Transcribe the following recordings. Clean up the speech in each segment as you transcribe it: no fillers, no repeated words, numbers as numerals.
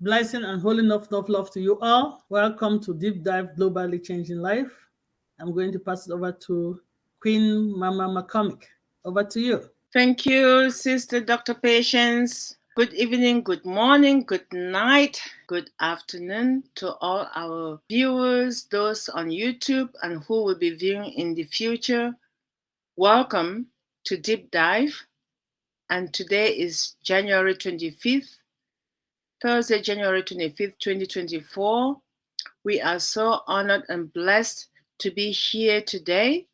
Blessing and holy enough love to you all. Welcome to Deep Dive Globally Changing Life. I'm going to pass it over to Queen Mama McCormick. Over to you. Thank you, Sister Dr. Patience. Good evening, good morning, good night, good afternoon to all our viewers, those on YouTube and who will be viewing in the future. Welcome to Deep Dive. And today is January 25th, Thursday, January 25th, 2024. We are so honored and blessed to be here today.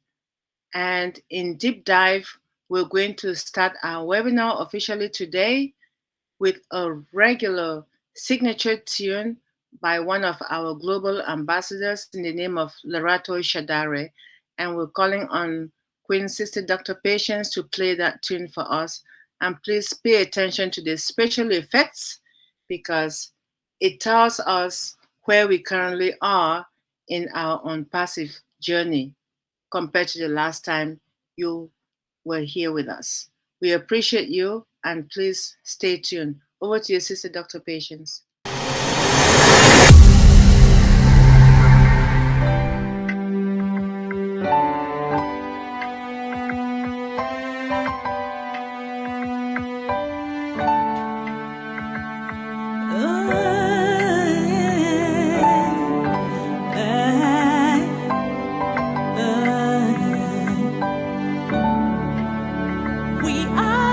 And in Deep Dive, we're going to start our webinar officially today with a regular signature tune by one of our global ambassadors in the name of Lerato Shadare. And we're calling on Queen Sister Dr. Patience to play that tune for us. And please pay attention to the special effects because it tells us where we currently are in our own passive journey compared to the last time you were here with us. We appreciate you and please stay tuned. Over to your sister, Dr. Patience. We are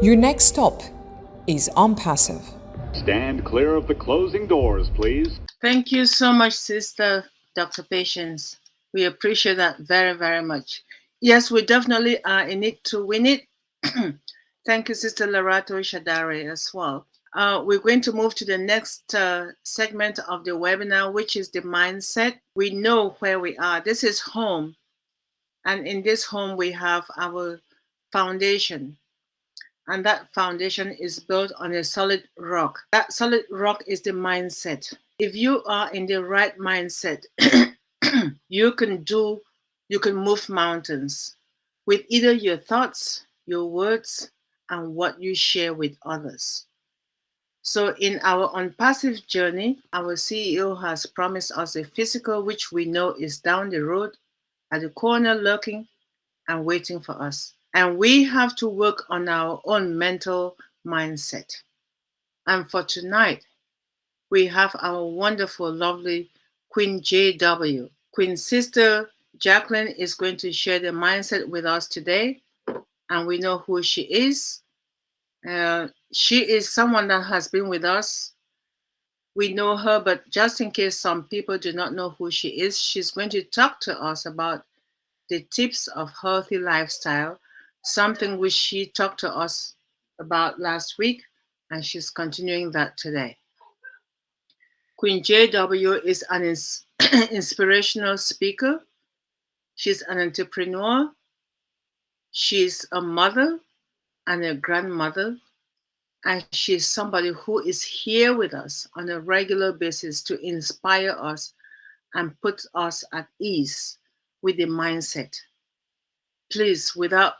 Your next stop is on passive. Stand clear of the closing doors, please. Thank you so much, Sister Dr. Patience. We appreciate that very, very much. Yes, we definitely are in it to win it. Thank you, Sister Larato Shadari, as well. We're going to move to the next segment of the webinar, which is the mindset. We know where we are. This is home. And in this home, we have our foundation. And that foundation is built on a solid rock. That solid rock is the mindset. If you are in the right mindset, you can move mountains with either your thoughts, your words, and what you share with others. So, in our unpassive journey, our CEO has promised us a physical which we know is down the road, at the corner, lurking and waiting for us. And we have to work on our own mental mindset. And for tonight, we have our wonderful, lovely Queen JW. Queen Sister Jacqueline is going to share the mindset with us today, and we know who she is. She is someone that has been with us. We know her, but just in case some people do not know who she is, she's going to talk to us about the tips of healthy lifestyle, something which she talked to us about last week, and she's continuing that today. Queen JW is an inspirational speaker. She's an entrepreneur. She's a mother and a grandmother. And she's somebody who is here with us on a regular basis to inspire us and put us at ease with the mindset. Please, without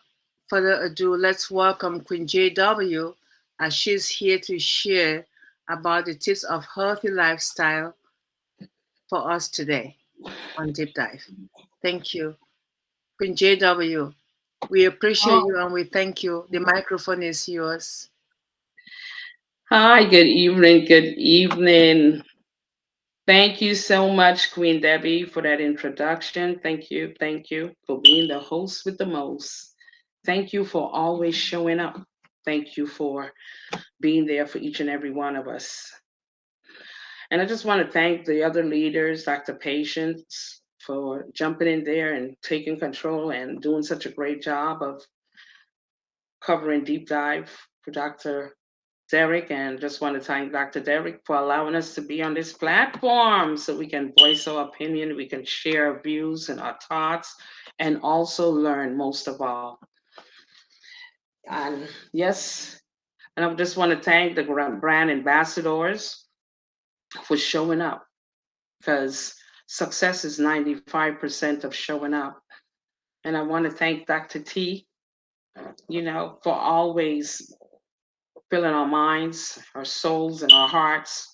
further ado, let's welcome Queen JW as she's here to share about the tips of healthy lifestyle for us today on Deep Dive. Thank you. Queen JW, we appreciate you and we thank you. The microphone is yours. Hi, good evening. Good evening. Thank you so much, Queen Debbie, for that introduction. Thank you. Thank you for being the host with the most. Thank you for always showing up. Thank you for being there for each and every one of us. And I just want to thank the other leaders, Dr. Patience, for jumping in there and taking control and doing such a great job of covering deep dive for Dr. Derek, and just want to thank Dr. Derek for allowing us to be on this platform so we can voice our opinion, we can share our views and our thoughts, and also learn most of all. And yes, and I just want to thank the brand ambassadors for showing up, because success is 95% of showing up. And I want to thank Dr. T, for always filling our minds, our souls, and our hearts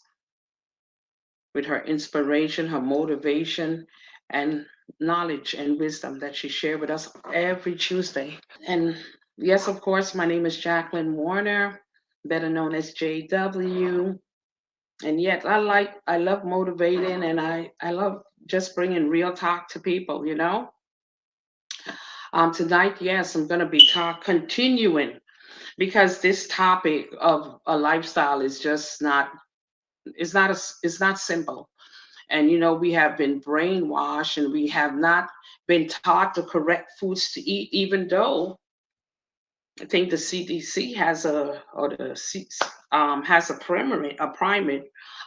with her inspiration, her motivation, and knowledge and wisdom that she shared with us every Tuesday. And yes, of course, my name is Jacqueline Warner, better known as JW. And yet I love motivating, and I love just bringing real talk to people. Tonight, yes, I'm going to be continuing, because this topic of a lifestyle is just not, it's not simple. And we have been brainwashed, and we have not been taught the correct foods to eat, even though I think the CDC has has a primate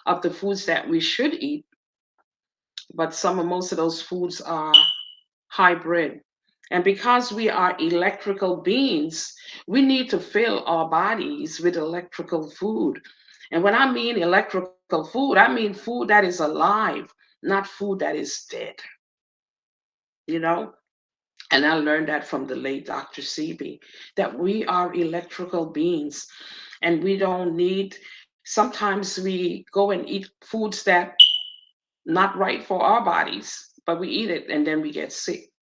of the foods that we should eat, but most of those foods are hybrid. And because we are electrical beings, we need to fill our bodies with electrical food. And when I mean electrical food, I mean food that is alive, not food that is dead. You know? And I learned that from the late Dr. Sebi, that we are electrical beings, and we don't need, sometimes we go and eat foods that not right for our bodies, but we eat it and then we get sick.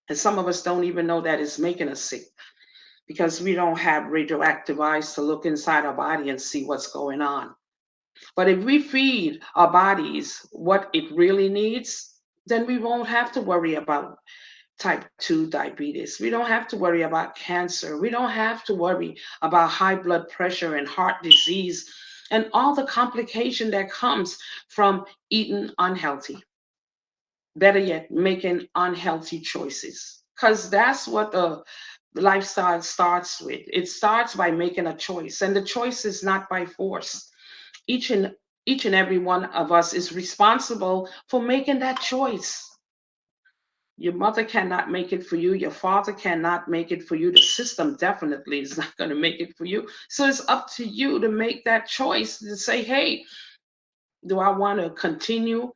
And some of us don't even know that it's making us sick, because we don't have radioactive eyes to look inside our body and see what's going on. But if we feed our bodies what it really needs, then we won't have to worry about type 2 diabetes. We don't have to worry about cancer. We don't have to worry about high blood pressure and heart disease and all the complication that comes from eating unhealthy. Better yet, making unhealthy choices. Because that's what the lifestyle starts with. It starts by making a choice, and the choice is not by force. Each and each and every one of us is responsible for making that choice. Your mother cannot make it for you. Your father cannot make it for you. The system definitely is not going to make it for you. So it's up to you to make that choice to say, hey, do I want to continue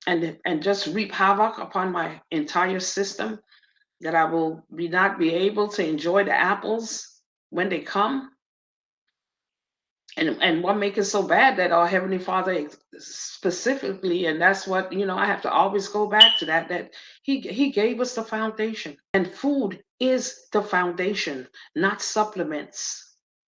and just reap havoc upon my entire system, that I will not be able to enjoy the apples when they come? And what makes it so bad that our Heavenly Father specifically, and that's what, I have to always go back to that he gave us the foundation, and food is the foundation, not supplements.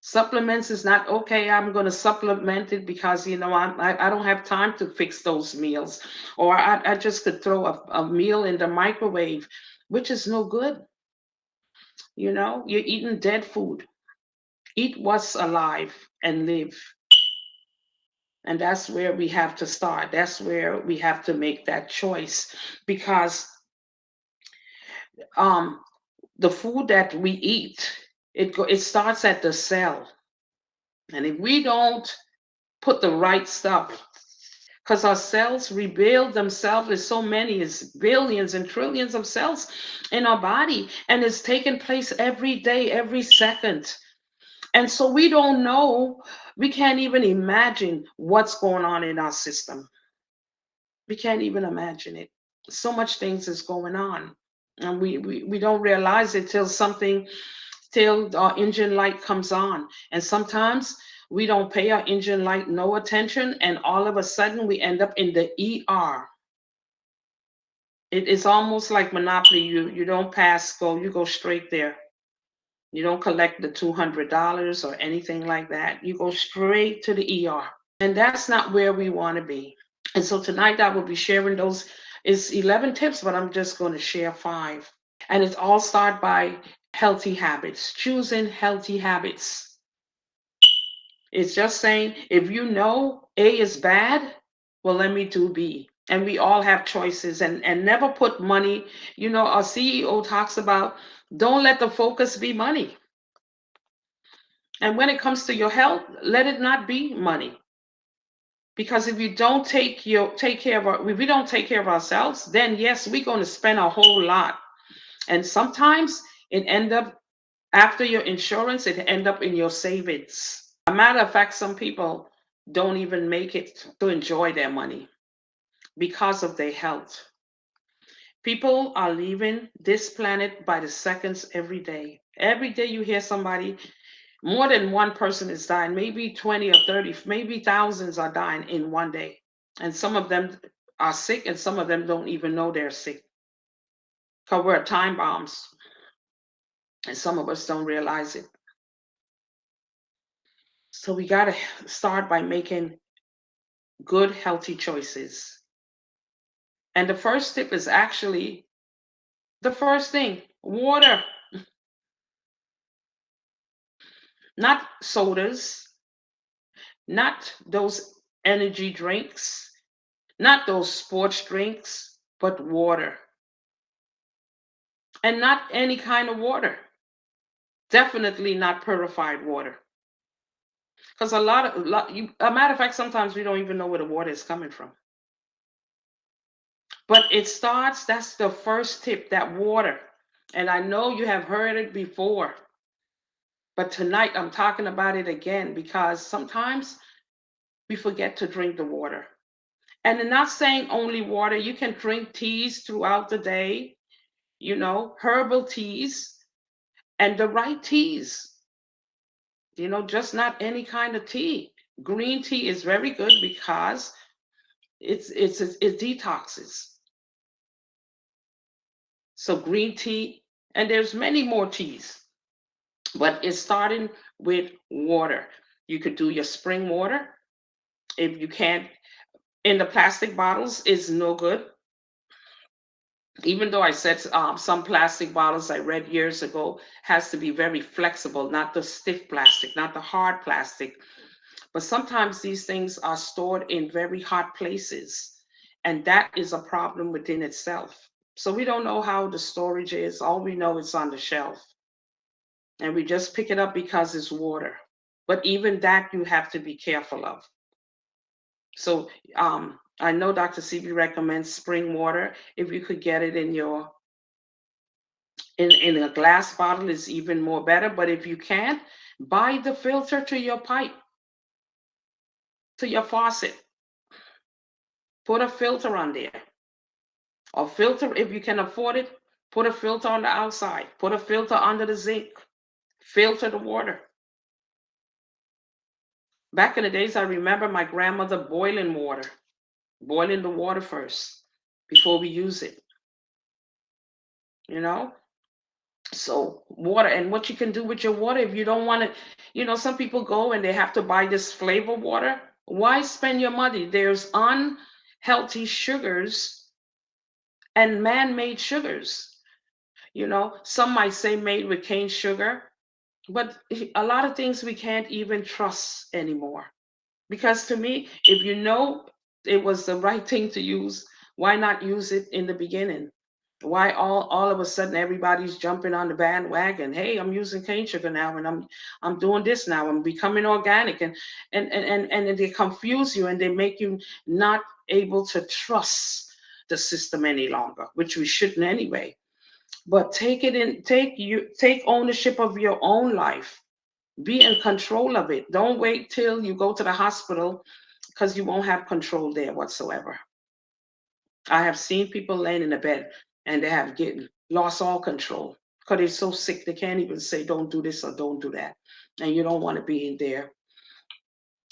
Supplements is not okay. I'm going to supplement it because I don't have time to fix those meals, or I just could throw a meal in the microwave, which is no good. You're eating dead food. Eat what's alive and live. And that's where we have to start. That's where we have to make that choice, because um, the food that we eat, it starts at the cell. And if we don't put the right stuff, because our cells rebuild themselves, there's so many, it's billions and trillions of cells in our body, and it's taking place every day, every second. And so we don't know, we can't even imagine what's going on in our system. We can't even imagine it. So much things is going on, and we don't realize it till our engine light comes on. And sometimes we don't pay our engine light no attention, and all of a sudden we end up in the ER. It is almost like Monopoly. You don't pass go, you go straight there. You don't collect the $200 or anything like that. You go straight to the ER. And that's not where we want to be. And so tonight I will be sharing those. It's 11 tips, but I'm just going to share 5. And it's all start by healthy habits, choosing healthy habits. It's just saying, if you know A is bad, well, let me do B. And we all have choices, and never put money. Our CEO talks about, don't let the focus be money. And when it comes to your health, let it not be money. Because if you don't take care of if we don't take care of ourselves, then yes, we're going to spend a whole lot. And sometimes it end up, after your insurance, it end up in your savings. A matter of fact, some people don't even make it to enjoy their money because of their health. People are leaving this planet by the seconds every day. Every day you hear somebody, more than one person is dying, maybe 20 or 30, maybe thousands are dying in one day. And some of them are sick, and some of them don't even know they're sick. Because we're time bombs, and some of us don't realize it. So we got to start by making good, healthy choices. And the first tip is actually the first thing: water. Not sodas, not those energy drinks, not those sports drinks, but water. And not any kind of water. Definitely not purified water. Because a matter of fact, sometimes we don't even know where the water is coming from. But that's the first tip, that water. And I know you have heard it before, but tonight I'm talking about it again, because sometimes we forget to drink the water. And I'm not saying only water. You can drink teas throughout the day, herbal teas, and the right teas, just not any kind of tea. Green tea is very good because it detoxes. So green tea, and there's many more teas, but it's starting with water. You could do your spring water. If you can't, in the plastic bottles is no good. Even though I said some plastic bottles I read years ago has to be very flexible, not the stiff plastic, not the hard plastic. But sometimes these things are stored in very hot places, and that is a problem within itself. So we don't know how the storage is. All we know is on the shelf. And we just pick it up because it's water. But even that you have to be careful of. So I know Dr. CB recommends spring water. If you could get it in your in a glass bottle is even more better. But if you can't, buy the filter to your pipe, to your faucet. Put a filter on there. Or filter, if you can afford it, put a filter on the outside. Put a filter under the zinc. Filter the water. Back in the days, I remember my grandmother boiling water. Boiling the water first before we use it. You know? So water, and what you can do with your water if you don't want to, some people go and they have to buy this flavor water. Why spend your money? There's unhealthy sugars and man-made sugars. Some might say made with cane sugar, but a lot of things we can't even trust anymore. Because to me, if you know it was the right thing to use, why not use it in the beginning? Why all of a sudden everybody's jumping on the bandwagon? Hey, I'm using cane sugar now, and I'm doing this now. I'm becoming organic, and they confuse you and they make you not able to trust the system any longer, which we shouldn't anyway. But take ownership of your own life. Be in control of it. Don't wait till you go to the hospital, because you won't have control there whatsoever. I have seen people laying in the bed and they have lost all control because they're so sick they can't even say don't do this or don't do that. And you don't want to be in there.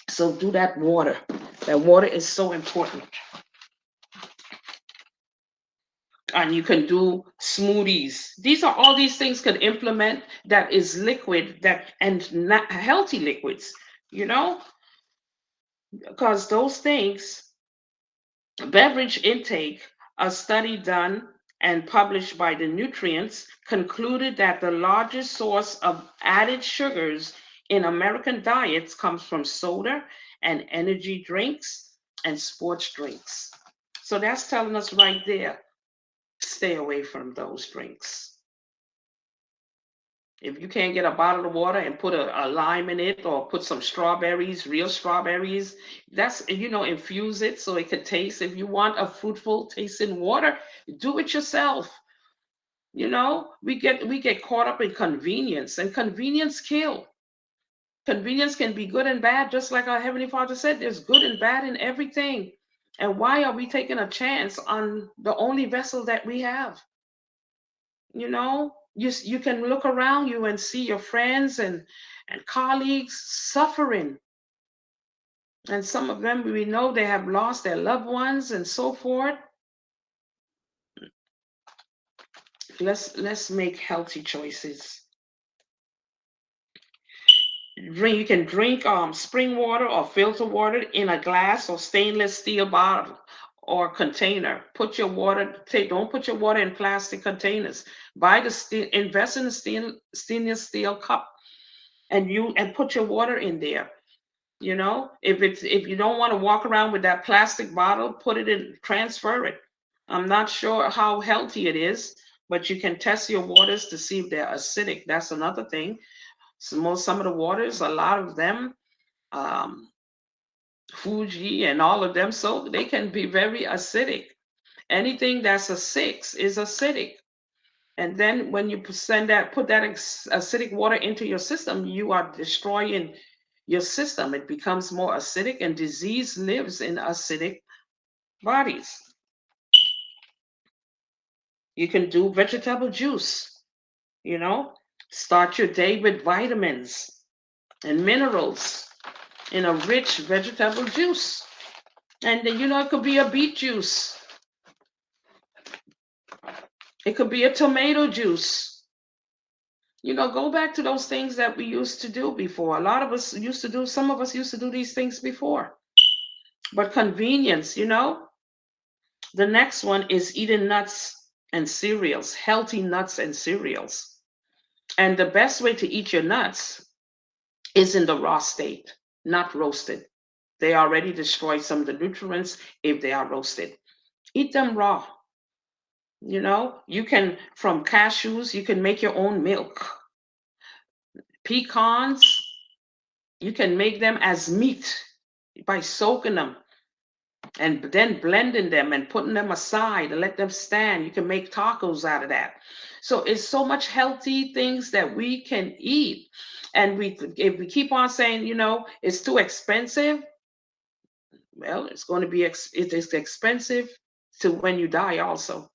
So do that water. That water is so important. And you can do smoothies. All these things can implement that is liquid, that and not healthy liquids, because those things, beverage intake, a study done and published by the Nutrients concluded that the largest source of added sugars in American diets comes from soda and energy drinks and sports drinks. So that's telling us right there, stay away from those drinks. If you can't get a bottle of water and put a lime in it, or put some strawberries, real strawberries, that's, infuse it so it could taste. If you want a fruitful tasting water, do it yourself. We get caught up in convenience, and convenience kill. Convenience can be good and bad, just like our Heavenly Father said, there's good and bad in everything. And why are we taking a chance on the only vessel that we have? You can look around you and see your friends and colleagues suffering, and some of them, we know, they have lost their loved ones and so forth. Let's make healthy choices. You can drink spring water or filter water in a glass or stainless steel bottle or container. Don't put your water in plastic containers. Invest in a stainless steel cup, and put your water in there. If you don't want to walk around with that plastic bottle, transfer it. I'm not sure how healthy it is, but you can test your waters to see if they're acidic. That's another thing. Some of the waters, a lot of them, Fuji and all of them, so they can be very acidic. Anything that's a 6 is acidic. And then when you put that acidic water into your system, you are destroying your system. It becomes more acidic, and disease lives in acidic bodies. You can do vegetable juice, start your day with vitamins and minerals in a rich vegetable juice. And then, it could be a beet juice. It could be a tomato juice. Go back to those things that we used to do before. Some of us used to do these things before. But convenience, the next one is eating nuts and cereals, healthy nuts and cereals. And the best way to eat your nuts is in the raw state, not roasted. They already destroy some of the nutrients if they are roasted. Eat them raw. You can, from cashews, you can make your own milk. Pecans, you can make them as meat by soaking them and then blending them and putting them aside and let them stand. You can make tacos out of that. So it's so much healthy things that we can eat. And if we keep on saying, it's too expensive, well, it's going to be it's expensive to when you die also.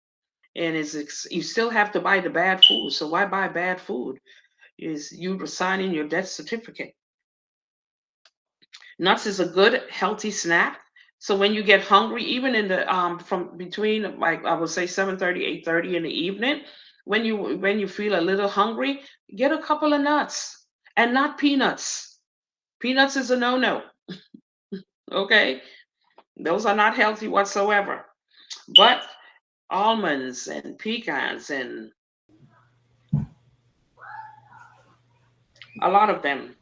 And you still have to buy the bad food. So why buy bad food? Is you signing your death certificate. Nuts is a good healthy snack. So when you get hungry, even in the from between, like I would say 7:30, 8:30 in the evening, when you feel a little hungry, get a couple of nuts and not peanuts. Peanuts is a no-no. Okay, those are not healthy whatsoever. But almonds and pecans and a lot of them.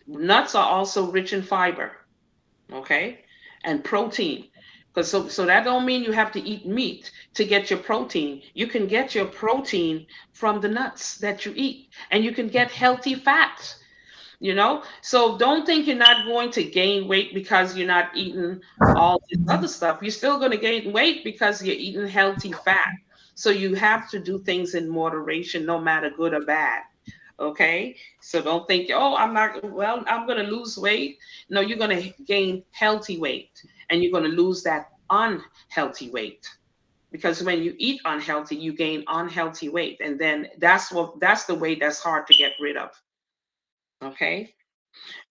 Nuts are also rich in fiber, okay, and protein. Because so that don't mean you have to eat meat to get your protein. You can get your protein from the nuts that you eat, and you can get healthy fats. So don't think you're not going to gain weight because you're not eating all this other stuff. You're still going to gain weight because you're eating healthy fat. So you have to do things in moderation, no matter good or bad. Okay, so don't think, oh, I'm going to lose weight. No, you're going to gain healthy weight, and you're going to lose that unhealthy weight, because when you eat unhealthy, you gain unhealthy weight, and then that's the weight that's hard to get rid of. Okay,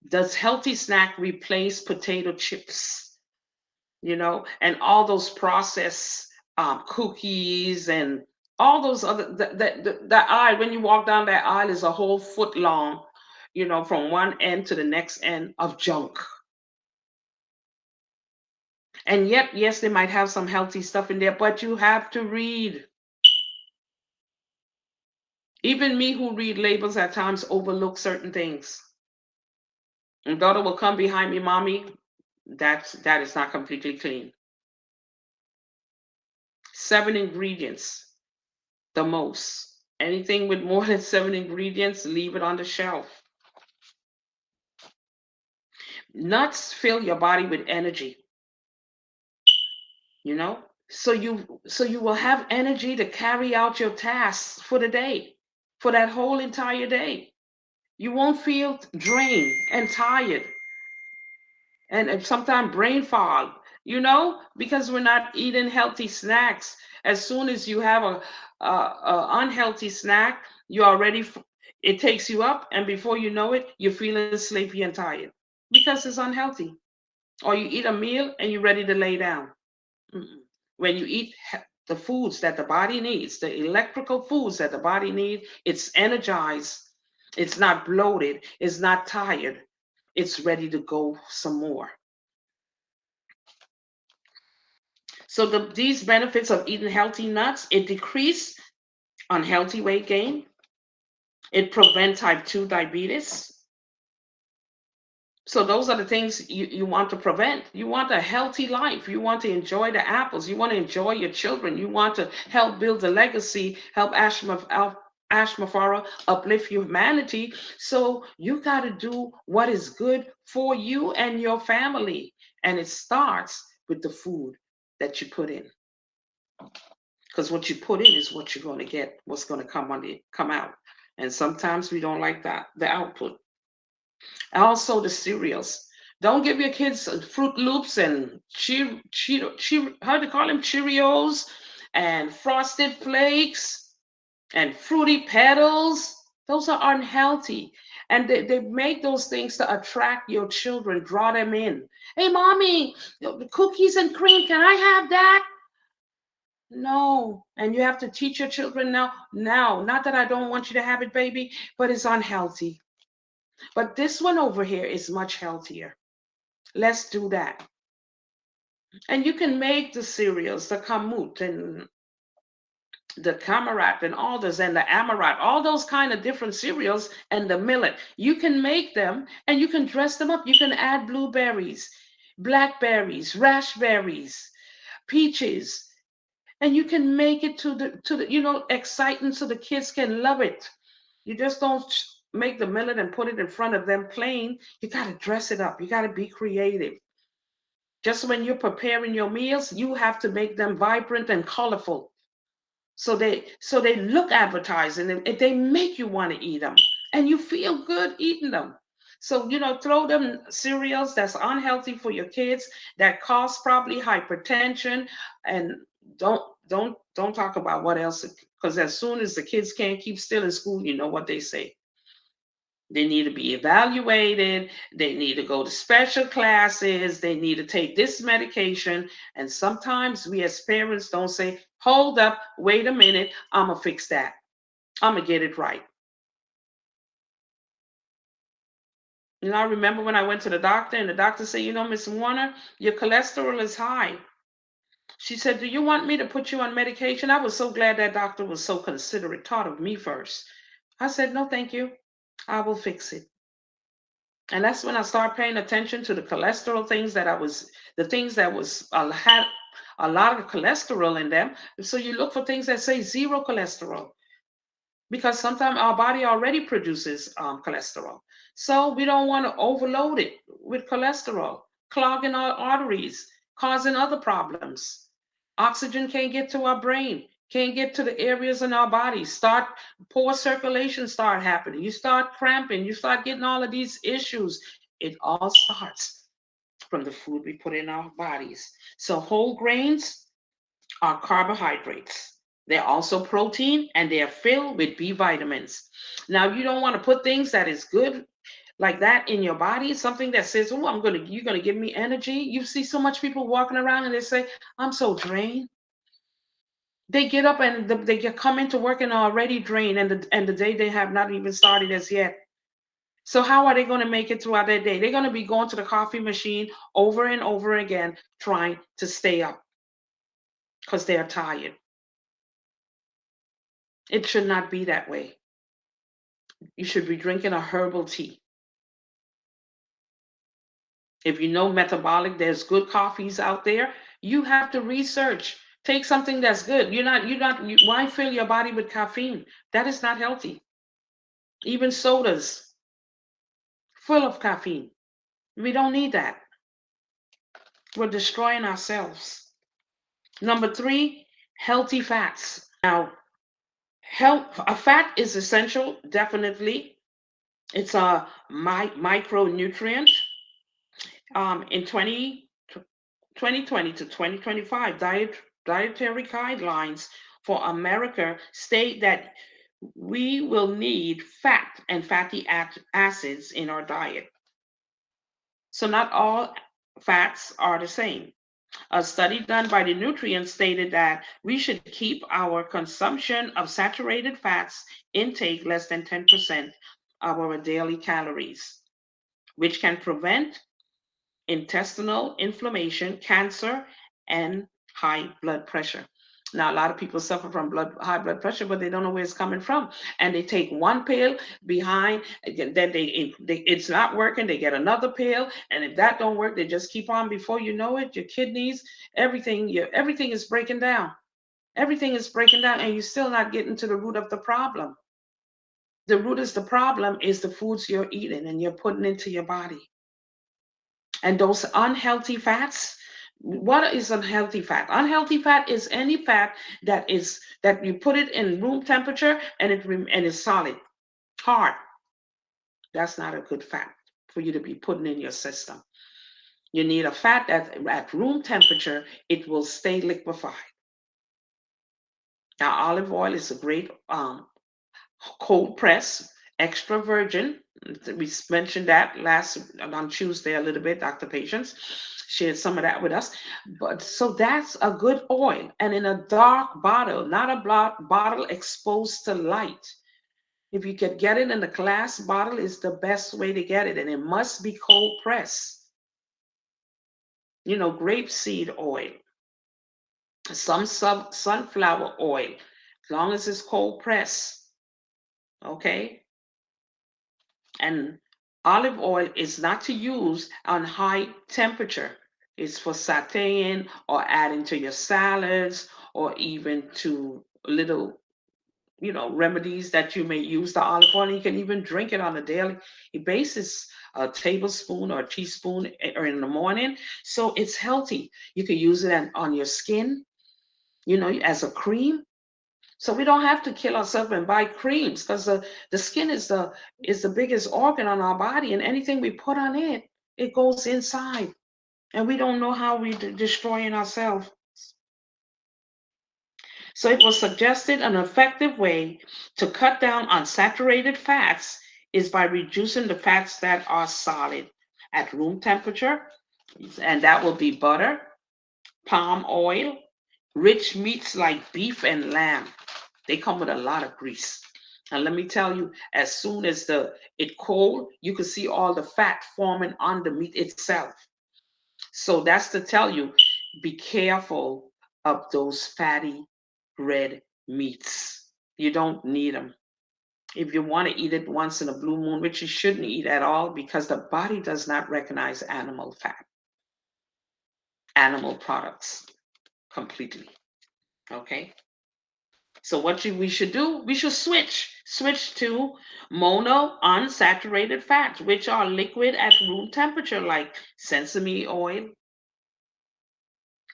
does healthy snack replace potato chips? And all those processed cookies and all those other the aisle, when you walk down that aisle, is a whole foot long, from one end to the next end of junk. And yet, yes, they might have some healthy stuff in there, but you have to read. Even me, who read labels, at times overlook certain things. And daughter will come behind me, mommy, that is not completely clean. 7 ingredients, the most. Anything with more than 7 ingredients, leave it on the shelf. Nuts fill your body with energy, so you will have energy to carry out your tasks for the day, for that whole entire day. You won't feel drained and tired and sometimes brain fog, because we're not eating healthy snacks. As soon as you have a unhealthy snack, you already, it takes you up, and before you know it, you're feeling sleepy and tired because it's unhealthy. Or you eat a meal and you're ready to lay down. When you eat the foods that the body needs, the electrical foods that the body needs, it's energized, it's not bloated, it's not tired, it's ready to go some more. So these benefits of eating healthy nuts: it decrease unhealthy weight gain, it prevents type 2 diabetes. So those are the things you want to prevent. You want a healthy life. You want to enjoy the apples. You want to enjoy your children. You want to help build a legacy, help Ashmafara uplift humanity. So you got to do what is good for you and your family. And it starts with the food that you put in. Because what you put in is what you're going to get, what's going to come out. And sometimes we don't like that, the output. Also, the cereals. Don't give your kids Fruit Loops and how do you call them? Cheerios and Frosted Flakes and Fruity Petals. Those are unhealthy. And they make those things to attract your children, draw them in. Hey, mommy, the cookies and cream, can I have that? No. And you have to teach your children now. Not that I don't want you to have it, baby, but it's unhealthy. But this one over here is much healthier. Let's do that. And you can make the cereals, the kamut and the Kamarat and all those and the Amarat, all those kind of different cereals and the millet. You can make them and you can dress them up. You can add blueberries, blackberries, raspberries, peaches, and you can make it to the exciting so the kids can love it. You just don't make the millet and put it in front of them plain. You got to dress it up. You got to be creative. Just when you're preparing your meals, you have to make them vibrant and colorful. So they look appetizing and they make you want to eat them and you feel good eating them. So throw them cereals that's unhealthy for your kids that cause probably hypertension and don't talk about what else, because as soon as the kids can't keep still in school, you know what they say. They need to be evaluated. They need to go to special classes. They need to take this medication. And sometimes we as parents don't say, hold up, wait a minute, I'm going to fix that. I'm going to get it right. I remember when I went to the doctor and the doctor said, Miss Warner, your cholesterol is high. She said, do you want me to put you on medication? I was so glad that doctor was so considerate, thought of me first. I said, no, thank you. I will fix it. And that's when I started paying attention to the cholesterol things the things that had a lot of cholesterol in them. So you look for things that say zero cholesterol, because sometimes our body already produces cholesterol. So we don't want to overload it with cholesterol, clogging our arteries, causing other problems. Oxygen can't get to our brain, can't get to the areas in our body. Poor circulation start happening. You start cramping, you start getting all of these issues. It all starts from the food we put in our bodies. So whole grains are carbohydrates. They're also protein and they're filled with B vitamins. Now you don't want to put things that is good like that in your body, something that says, oh, you're gonna give me energy. You see so much people walking around and they say, I'm so drained. They get up and they come into work and are already drained, and the day they have not even started as yet. So how are they going to make it throughout their day? They're going to be going to the coffee machine over and over again, trying to stay up because they're tired. It should not be that way. You should be drinking a herbal tea. If you know metabolic, there's good coffees out there. You have to research. Take something that's good. Why fill your body with caffeine? That is not healthy. Even sodas, full of caffeine. We don't need that. We're destroying ourselves. Number 3, healthy fats. Now, a fat is essential, definitely. It's a micronutrient. In 2020 to 2025, dietary guidelines for America state that we will need fat and fatty acids in our diet. So not all fats are the same. A study done by the Nutrient stated that we should keep our consumption of saturated fats intake less than 10% of our daily calories, which can prevent intestinal inflammation, cancer, and high blood pressure. Now, a lot of people suffer from high blood pressure, but they don't know where it's coming from. And they take one pill behind, then it's not working. They get another pill, and if that don't work, they just keep on. Before you know it, your kidneys, everything is breaking down. Everything is breaking down, and you're still not getting to the root of the problem. The root is the problem is the foods you're eating and you're putting into your body. And those unhealthy fats, what is unhealthy fat? Unhealthy fat is any fat that you put it in room temperature and it's solid, hard. That's not a good fat for you to be putting in your system. You need a fat that at room temperature, it will stay liquefied. Now, olive oil is a great cold press, extra virgin. We mentioned that on Tuesday a little bit. Dr. Patience shared some of that with us. But so that's a good oil, and in a dark bottle, not a bottle exposed to light. If you could get it in a glass bottle, is the best way to get it, and it must be cold pressed. Grapeseed oil, some sunflower oil, as long as it's cold pressed, okay? And olive oil is not to use on high temperature. It's for sauteing or adding to your salads or even to little, remedies that you may use the olive oil. You can even drink it on a daily basis, a tablespoon or a teaspoon or in the morning. So it's healthy. You can use it on your skin, as a cream. So we don't have to kill ourselves and buy creams because the skin is the biggest organ on our body, and anything we put on it, it goes inside, and we don't know how we're destroying ourselves. So it was suggested an effective way to cut down on saturated fats is by reducing the fats that are solid at room temperature, and that will be butter, palm oil, rich meats like beef and lamb. They come with a lot of grease. And let me tell you, as soon as it cold, you can see all the fat forming on the meat itself. So that's to tell you, be careful of those fatty red meats. You don't need them. If you want to eat it once in a blue moon, which you shouldn't eat at all because the body does not recognize animal fat, animal products completely. Okay? So what we should do, we should switch to mono unsaturated fats, which are liquid at room temperature, like sesame oil,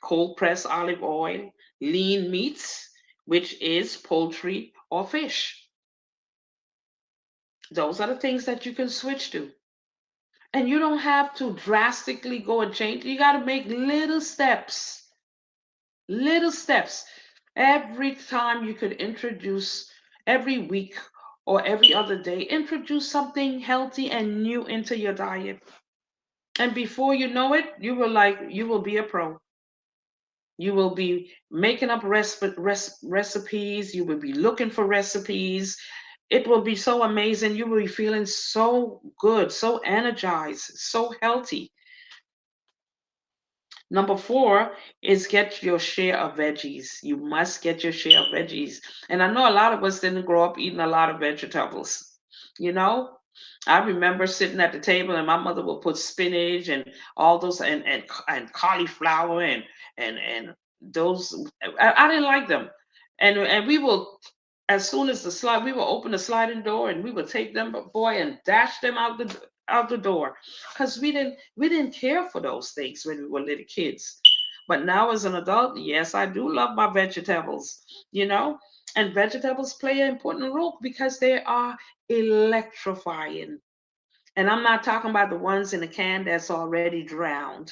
cold pressed olive oil, lean meats, which is poultry or fish. Those are the things that you can switch to. And you don't have to drastically go and change. You got to make little steps. Little steps. Every time you could introduce, every week or every other day, introduce something healthy and new into your diet. And before you know it, you will be a pro. You will be making up recipes. You will be looking for recipes. It will be so amazing. You will be feeling so good, so energized, so healthy. Number four is get your share of veggies. You must get your share of veggies. And I know a lot of us didn't grow up eating a lot of vegetables. You know, I remember sitting at the table and my mother would put spinach and all those and cauliflower and those. I didn't like them. And we will, as soon as we will open the sliding door and we would take them, boy, and dash them out the door because we didn't care for those things when we were little kids. But now as an adult, yes, I do love my vegetables, and vegetables play an important role because they are electrifying. And I'm not talking about the ones in the can that's already drowned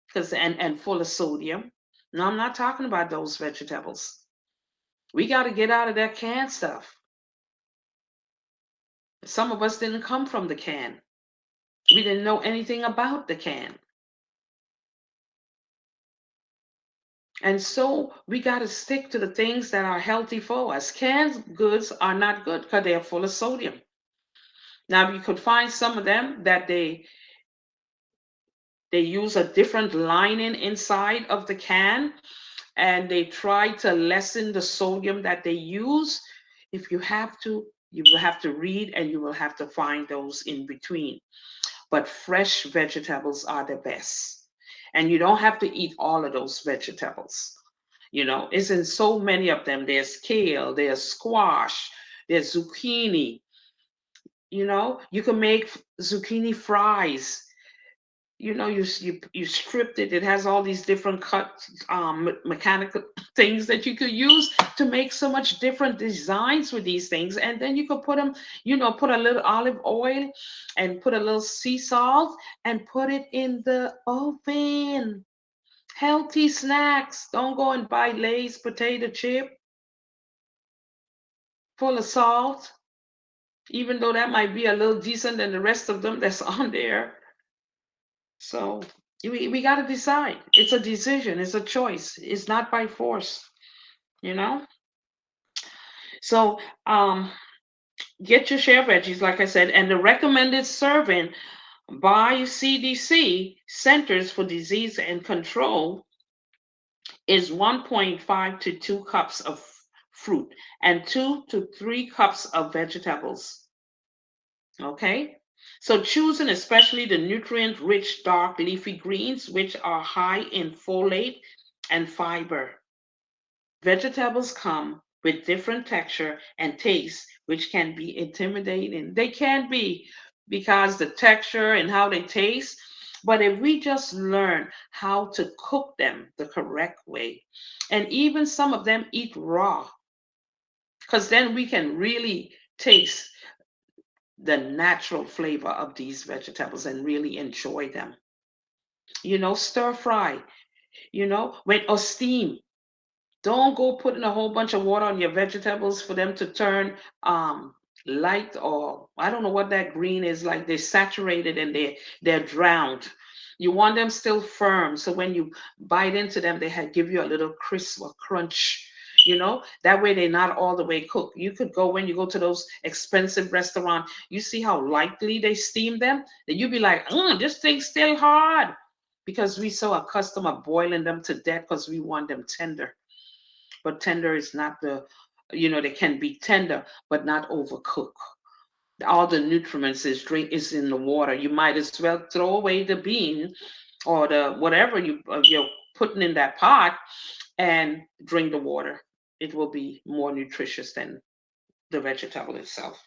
because and full of sodium. No, I'm not talking about those vegetables. We got to get out of that canned stuff. Some of us didn't come from the can. We didn't know anything about the can. And so we got to stick to the things that are healthy for us. Canned goods are not good because they are full of sodium. Now you could find some of them that they use a different lining inside of the can and they try to lessen the sodium that they use. If you have to, you will have to read and you will have to find those in between. But fresh vegetables are the best. And you don't have to eat all of those vegetables. It's in so many of them. There's kale, there's squash, there's zucchini. You can make zucchini fries. You stripped it. It has all these different cut mechanical things that you could use to make so much different designs with these things. And then you could put them, put a little olive oil and put a little sea salt and put it in the oven. Healthy snacks. Don't go and buy Lay's potato chip full of salt, even though that might be a little decent than the rest of them that's on there. So we got to decide. It's a decision. It's a choice. It's not by force, you know? So get your share veggies, like I said, and the recommended serving by CDC, Centers for Disease and Control, is 1.5 to 2 cups of fruit and 2 to 3 cups of vegetables. Okay? So choosing especially the nutrient-rich dark leafy greens, which are high in folate and fiber. Vegetables come with different texture and taste, which can be intimidating. They can be because the texture and how they taste. But if we just learn how to cook them the correct way, and even some of them eat raw, because then we can really taste the natural flavor of these vegetables and really enjoy them. Stir fry, or steam. Don't go putting a whole bunch of water on your vegetables for them to turn light, or I don't know what that green is like. They're saturated and they're drowned. You want them still firm, so when you bite into them, give you a little crisp or crunch. That way they're not all the way cooked. You could go when you go to those expensive restaurants. You see how lightly they steam them. That you be like, this thing's still hard, because we so accustomed of boiling them to death because we want them tender. But tender is not they can be tender, but not overcooked. All the nutrients is in the water. You might as well throw away the bean or the whatever you're putting in that pot and drink the water. It will be more nutritious than the vegetable itself.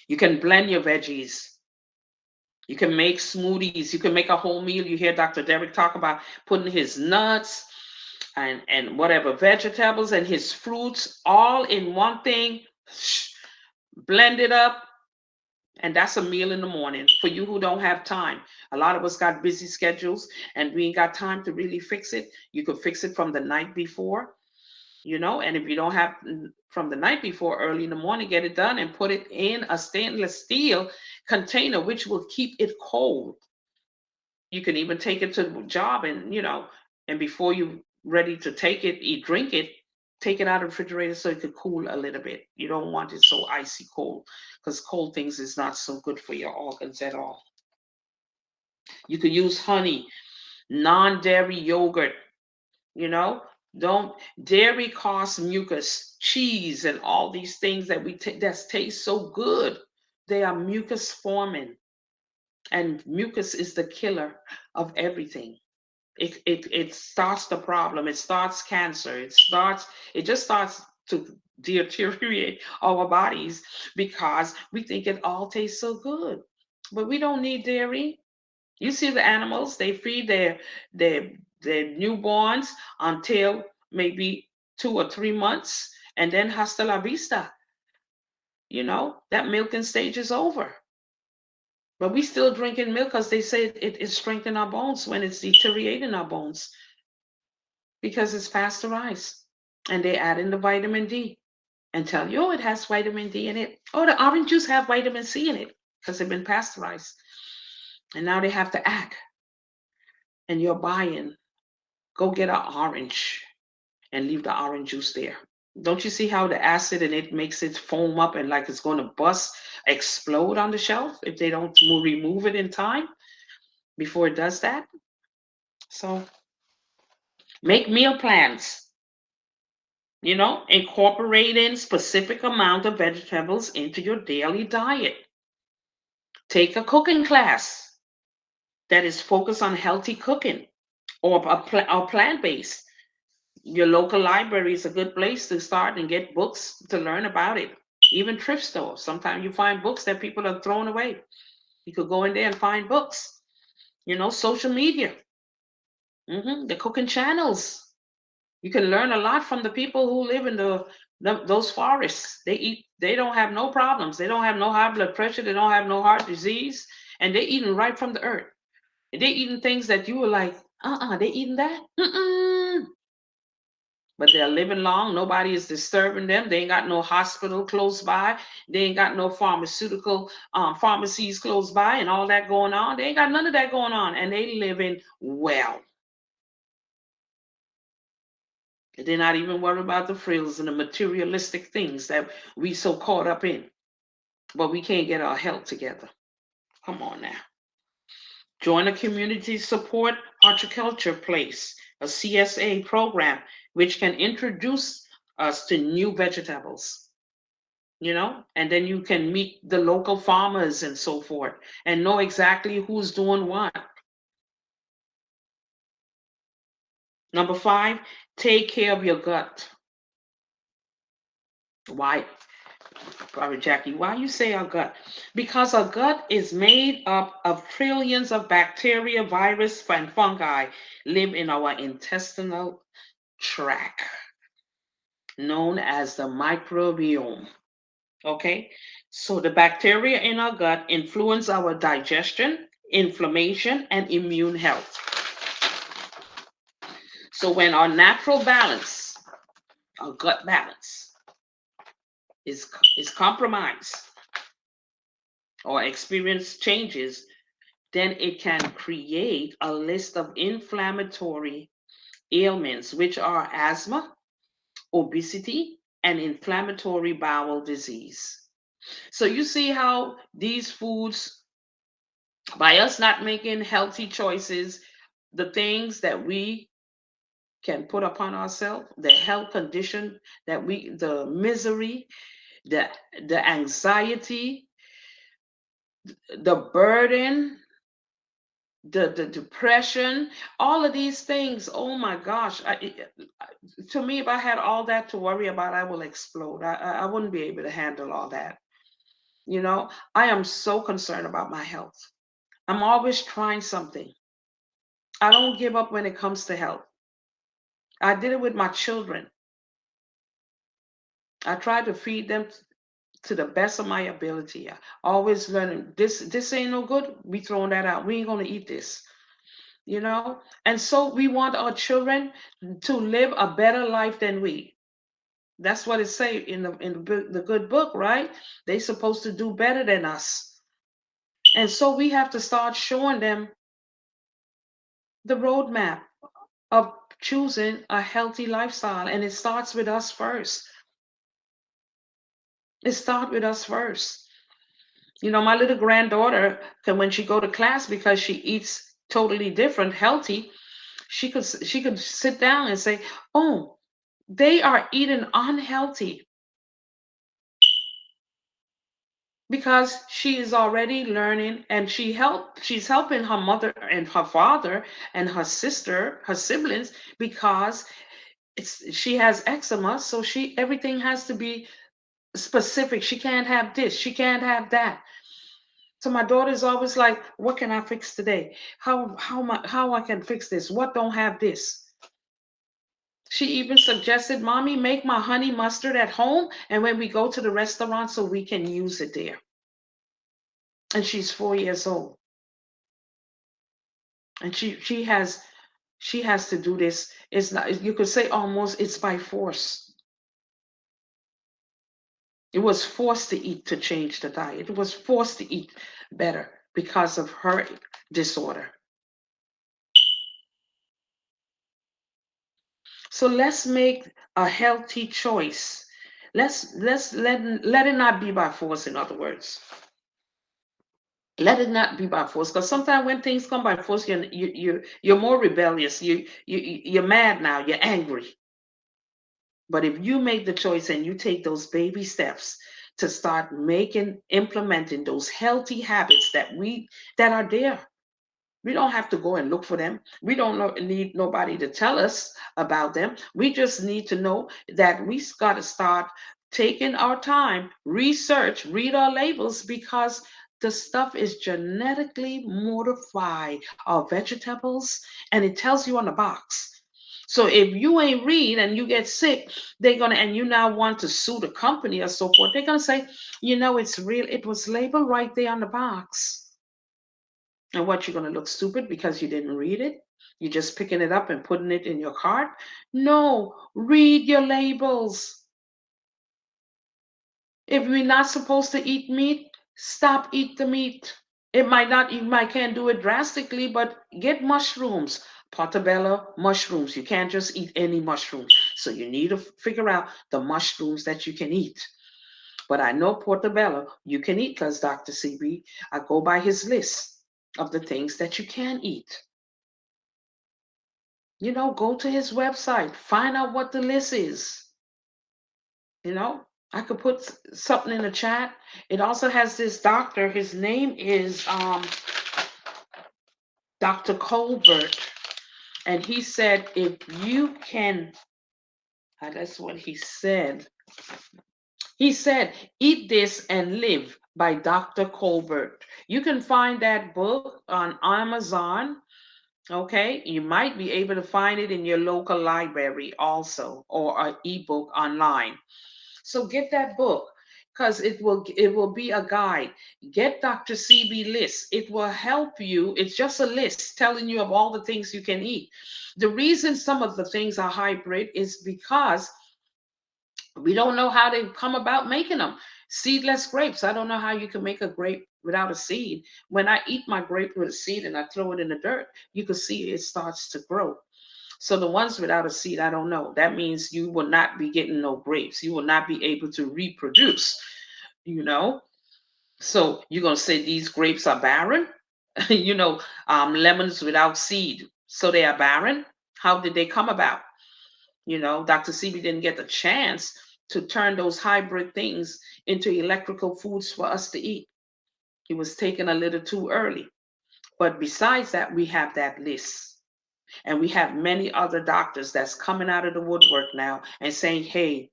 You can blend your veggies. You can make smoothies. You can make a whole meal. You hear Dr. Derek talk about putting his nuts and whatever vegetables and his fruits all in one thing, blend it up, and that's a meal in the morning for you who don't have time. A lot of us got busy schedules and we ain't got time to really fix it. You could fix it from the night before, and if you don't have from the night before, early in the morning, get it done and put it in a stainless steel container, which will keep it cold. You can even take it to the job and before you ready to drink it, take it out of the refrigerator so it could cool a little bit. You don't want it so icy cold, because cold things is not so good for your organs at all. You could use honey, non-dairy yogurt, don't dairy cause mucus, cheese, and all these things that that taste so good. They are mucus forming, and mucus is the killer of everything. It starts the problem. It starts cancer. It just starts to deteriorate our bodies because we think it all tastes so good. But we don't need dairy. You see the animals, they feed their newborns until maybe 2 or 3 months, and then hasta la vista. That milking stage is over. But we still drinking milk because they say it strengthens our bones when it's deteriorating our bones, because it's pasteurized. And they add in the vitamin D and tell you, oh, it has vitamin D in it. Oh, the orange juice have vitamin C in it because they've been pasteurized. And now they have to act. And you're buying, go get an orange and leave the orange juice there. Don't you see how the acid in it makes it foam up and like it's going to bust, explode on the shelf if they don't remove it in time before it does that? So make meal plans, incorporating specific amount of vegetables into your daily diet. Take a cooking class that is focused on healthy cooking or plant-based. Your local library is a good place to start and get books to learn about it. Even thrift stores. Sometimes you find books that people are throwing away. You could go in there and find books. Social media, the cooking channels. You can learn a lot from the people who live in those forests. They don't have no problems. They don't have no high blood pressure. They don't have no heart disease. And they're eating right from the earth. They're eating things that you were like, they eating that? But they're living long. Nobody is disturbing them. They ain't got no hospital close by. They ain't got no pharmaceutical pharmacies close by and all that going on. They ain't got none of that going on. And they living well. They're not even worried about the frills and the materialistic things that we so caught up in. But we can't get our health together. Come on now. Join a community support horticulture place, a CSA program, which can introduce us to new vegetables, and then you can meet the local farmers and so forth and know exactly who's doing what. Number 5, take care of your gut. Why? Robert Jackie, why you say our gut? Because our gut is made up of trillions of bacteria, virus, and fungi live in our intestinal tract, known as the microbiome. Okay, so the bacteria in our gut influence our digestion, inflammation, and immune health. So when our natural balance, our gut balance, is compromised or experience changes, then it can create a list of inflammatory ailments, which are asthma, obesity, and inflammatory bowel disease. So you see how these foods, by us not making healthy choices, the things that we can put upon ourselves, the health condition the misery, the anxiety, the burden, the depression, all of these things. Oh my gosh. To me, if I had all that to worry about, I will explode. I wouldn't be able to handle all that. I am so concerned about my health. I'm always trying something. I don't give up when it comes to health. I did it with my children. I tried to feed them to the best of my ability. I always learning this ain't no good. We throwing that out. We ain't gonna eat this. And so we want our children to live a better life than we. That's what it say in the good book, right? They supposed to do better than us. And so we have to start showing them the roadmap of choosing a healthy lifestyle. And it starts with us first. It starts with us first. My little granddaughter, when she go to class, because she eats totally different, healthy, she could sit down and say, "Oh, they are eating unhealthy," because she is already learning, and she's helping her mother and her father and her sister, her siblings, because she has eczema, so everything has to be specific. She can't have this, she can't have that. So my daughter's always like, "What can I fix today? How I can fix this? What don't have this?" She even suggested, "Mommy, make my honey mustard at home, and when we go to the restaurant, so we can use it there." And she's 4 years old, and she has to do this. It's not, you could say, almost it's by force. It was forced to eat, to change the diet. It was forced to eat better because of her disorder. So let's make a healthy choice. Let's let it not be by force. In other words, let it not be by force. Because sometimes when things come by force, you're more rebellious. You're mad now. You're angry. But if you make the choice and you take those baby steps to start implementing those healthy habits that are there. We don't have to go and look for them. We don't need nobody to tell us about them. We just need to know that we got to start taking our time, research, read our labels, because the stuff is genetically modified, our vegetables, and it tells you on the box. So if you ain't read and you get sick, and you now want to sue the company or so forth, they're gonna say, it's real. It was labeled right there on the box. And what, you're going to look stupid because you didn't read it? You're just picking it up and putting it in your cart? No, read your labels. If we're not supposed to eat meat, stop eat the meat. You might can't do it drastically, but get mushrooms, portobello mushrooms. You can't just eat any mushroom. So you need to figure out the mushrooms that you can eat. But I know portobello you can eat because Dr. CB, I go by his list of the things that you can eat. Go to his website, find out what the list is. I could put something in the chat. It also has this doctor. His name is Dr. Colbert. And he said, if you can, that's what he said. He said, Eat This and Live by Dr. Colbert. You can find that book on Amazon. Okay, you might be able to find it in your local library also, or an ebook online. So get that book because it will be a guide. Get Dr. CB list. It will help you. It's just a list telling you of all the things you can eat. The reason some of the things are hybrid is because we don't know how they come about making them. Seedless grapes. I don't know how you can make a grape without a seed. When I eat my grape with a seed and I throw it in the dirt, you can see it starts to grow. So the ones without a seed, I don't know. That means you will not be getting no grapes. You will not be able to reproduce, you know. So you're going to say these grapes are barren? Lemons without seed. So they are barren? How did they come about? Dr. CB didn't get the chance to turn those hybrid things into electrical foods for us to eat. He was taken a little too early. But besides that, we have that list. And we have many other doctors that's coming out of the woodwork now and saying, hey,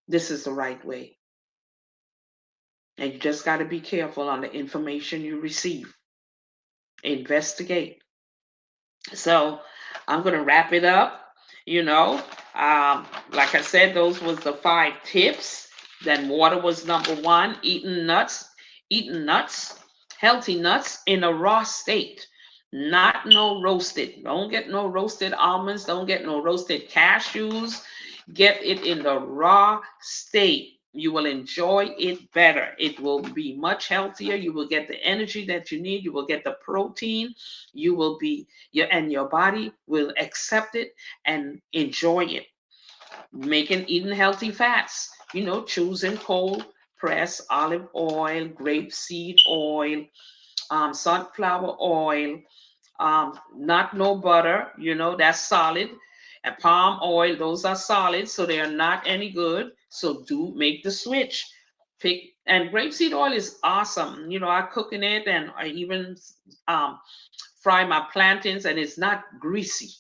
this is the right way. And you just got to be careful on the information you receive. Investigate. So I'm going to wrap it up. Like I said, those was the 5 tips. Then water was number 1. Eating nuts, healthy nuts in a raw state. Not no roasted. Don't get no roasted almonds. Don't get no roasted cashews. Get it in the raw state. You will enjoy it better. It will be much healthier. You will get the energy that you need. You will get the protein. You will be your body will accept it and enjoy it. Eating healthy fats. Choosing cold pressed olive oil, grapeseed oil, sunflower oil, not no butter, that's solid. And palm oil, those are solid, so they are not any good. So do make the switch. And grapeseed oil is awesome. I cook in it, and I even fry my plantains, and it's not greasy.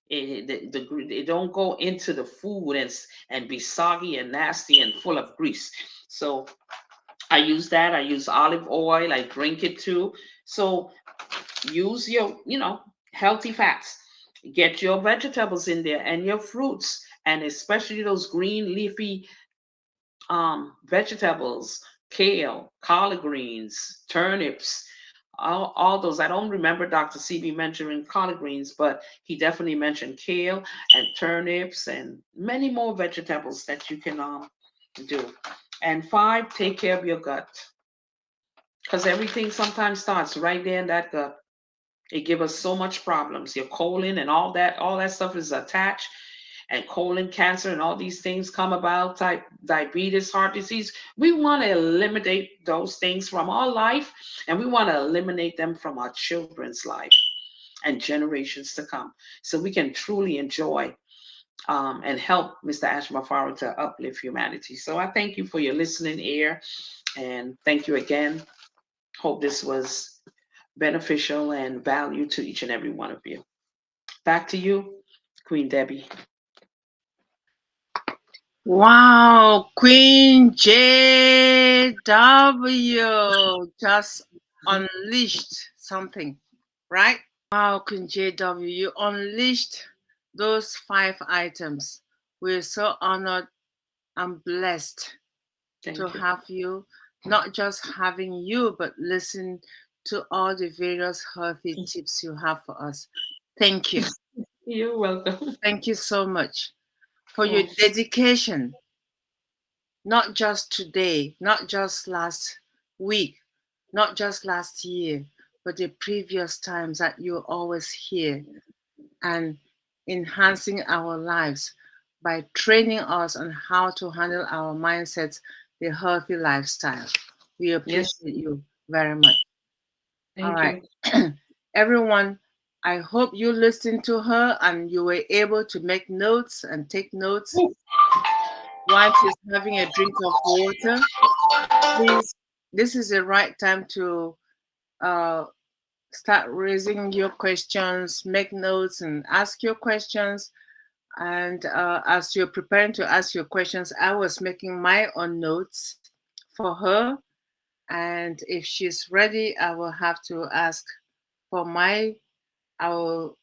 It don't go into the food and be soggy and nasty and full of grease. So I use that. I use olive oil. I drink it too. So use your, healthy fats. Get your vegetables in there and your fruits, and especially those green leafy vegetables, kale, collard greens, turnips, all those. I don't remember Dr. CB mentioning collard greens, but he definitely mentioned kale and turnips and many more vegetables that you can do. And 5, take care of your gut, because everything sometimes starts right there in that gut. It gives us so much problems. Your colon and all that stuff is attached, and colon cancer and all these things come about, type diabetes, heart disease. We want to eliminate those things from our life, and we want to eliminate them from our children's life and generations to come, so we can truly enjoy and help Mr. Ashmafara to uplift humanity. So I thank you for your listening ear, and thank you again. Hope this was beneficial and value to each and every one of you. Back to you, Queen Debbie. Wow, Queen JW just unleashed something, right? Wow, Queen JW, you unleashed those 5 items. We're so honored and blessed to have you, not just having you, but listen to all the various healthy tips you have for us. Thank you. You're welcome. Thank you so much for your dedication, not just today, not just last week, not just last year, but the previous times that you're always here and enhancing our lives by training us on how to handle our mindsets, the healthy lifestyle. We Yes. appreciate you very much. All Thank right. you. Everyone, I hope you listened to her and you were able to make notes and take notes while she's having a drink of water. Please, this is the right time to uh, start raising your questions, make notes, and ask your questions. And as you're preparing to ask your questions, I was making my own notes for her. And if she's ready, I will have to ask for my. I will,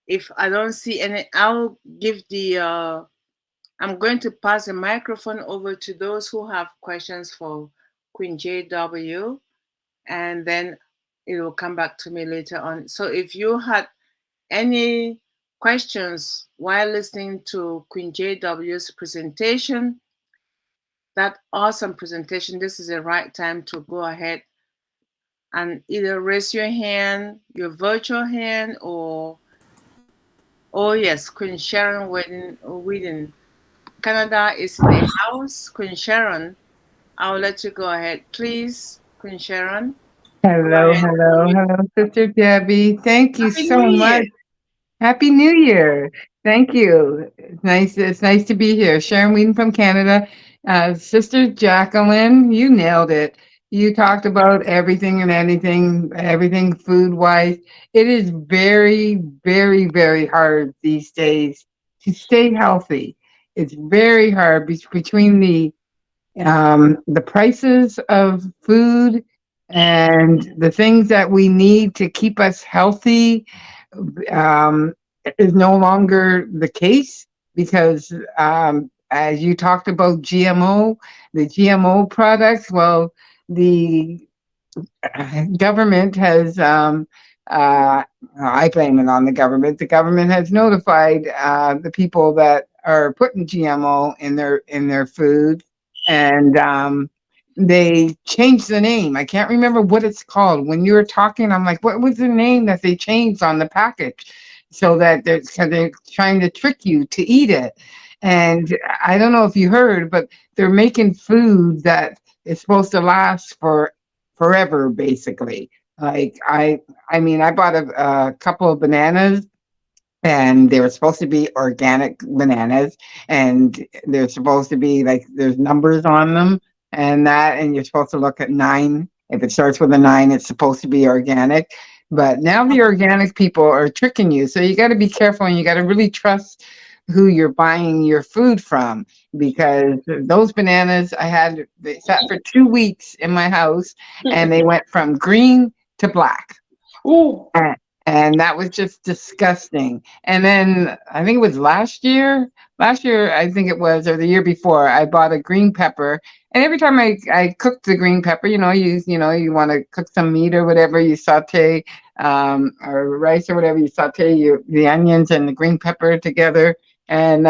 if I don't see any, I'll give the. I'm going to pass the microphone over to those who have questions for Queen JW, and then it will come back to me later on. So if you had any questions while listening to Queen JW's presentation, that awesome presentation, this is the right time to go ahead and either raise your hand, your virtual hand, or oh yes, Queen Sharon Whedon, Canada is in the house. Queen Sharon, I'll let you go ahead, please. Queen Sharon, go Hello, ahead. hello, hello, Sister Debbie. Thank you Happy so New Year. much. Happy New Year. Thank you. It's nice. It's nice to be here. Sharon Whedon from Canada. Sister Jacqueline, you nailed it. You talked about everything and anything, everything food wise. It is very, very, very hard these days to stay healthy. It's very hard between the prices of food and the things that we need to keep us healthy um, is no longer the case because as you talked about the GMO products, well, the government has I blame it on the government. The government has notified the people that are putting GMO in their food, and they changed the name. I can't remember what it's called. When you were talking, I'm like, what was the name that they changed on the package? So they're trying to trick you to eat it. And I don't know if you heard, but they're making food that is supposed to last for forever, basically. I mean, I bought a couple of bananas, and they were supposed to be organic bananas, and they're supposed to be like there's numbers on them, and you're supposed to look at 9. If it starts with a 9, it's supposed to be organic. But now the organic people are tricking you, so you got to be careful, and you got to really trust who you're buying your food from, because those bananas they sat for 2 weeks in my house, and they went from green to black. Oh, And that was just disgusting. And then I think it was last year I think it was, or the year before, I bought a green pepper. And every time I cooked the green pepper, you want to cook some meat or whatever, you saute or rice or whatever, you saute the onions and the green pepper together. And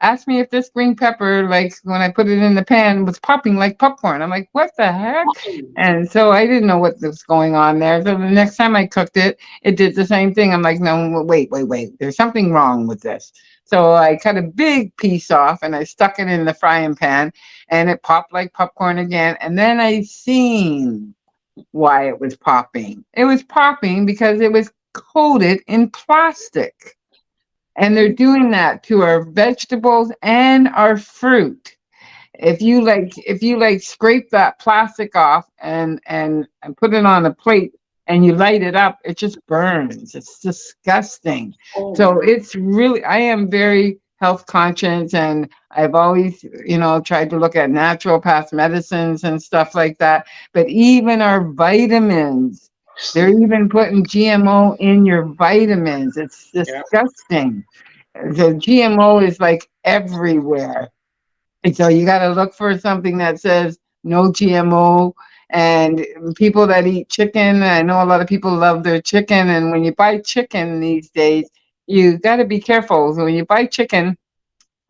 ask me if this green pepper, like when I put it in the pan, was popping like popcorn. I'm like, what the heck? And so I didn't know what was going on there. So the next time I cooked it, it did the same thing. I'm like, no, wait, wait, wait. There's something wrong with this. So I cut a big piece off and I stuck it in the frying pan, and it popped like popcorn again. And then I seen why it was popping. It was popping because it was coated in plastic. And they're doing that to our vegetables and our fruit. If you scrape that plastic off and put it on a plate and you light it up, it just burns. It's disgusting. oh, So it's really, I am very health conscious, and I've always tried to look at naturopath medicines and stuff like that. But even our vitamins, they're even putting GMO in your vitamins. It's yeah. disgusting. The GMO is like everywhere. And so you got to look for something that says no GMO. And people that eat chicken, I know a lot of people love their chicken. And when you buy chicken these days, you got to be careful. So when you buy chicken,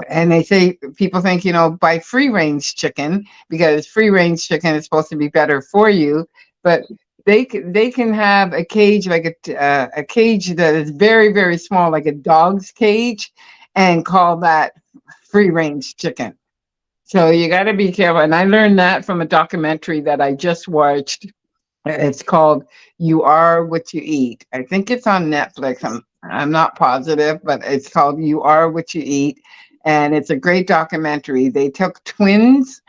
and they say people think buy free range chicken, because free range chicken is supposed to be better for you, but they can have a cage like a cage that is very, very small, like a dog's cage, and call that free range chicken. So you got to be careful. And I learned that from a documentary that I just watched. It's called You Are What You Eat. I think it's on Netflix. I'm not positive, but it's called You Are What You Eat. And it's a great documentary. They took twins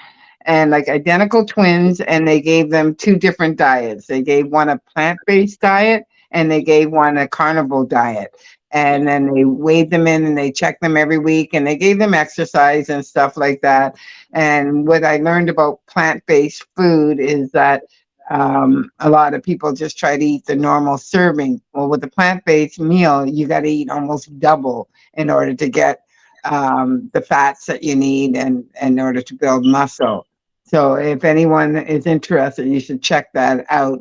and like identical twins, and they gave them two different diets. They gave one a plant-based diet and they gave one a carnivore diet. And then they weighed them in and they checked them every week and they gave them exercise and stuff like that. And what I learned about plant-based food is that a lot of people just try to eat the normal serving. Well, with the plant-based meal, you got to eat almost double in order to get the fats that you need and in order to build muscle. So if anyone is interested, you should check that out.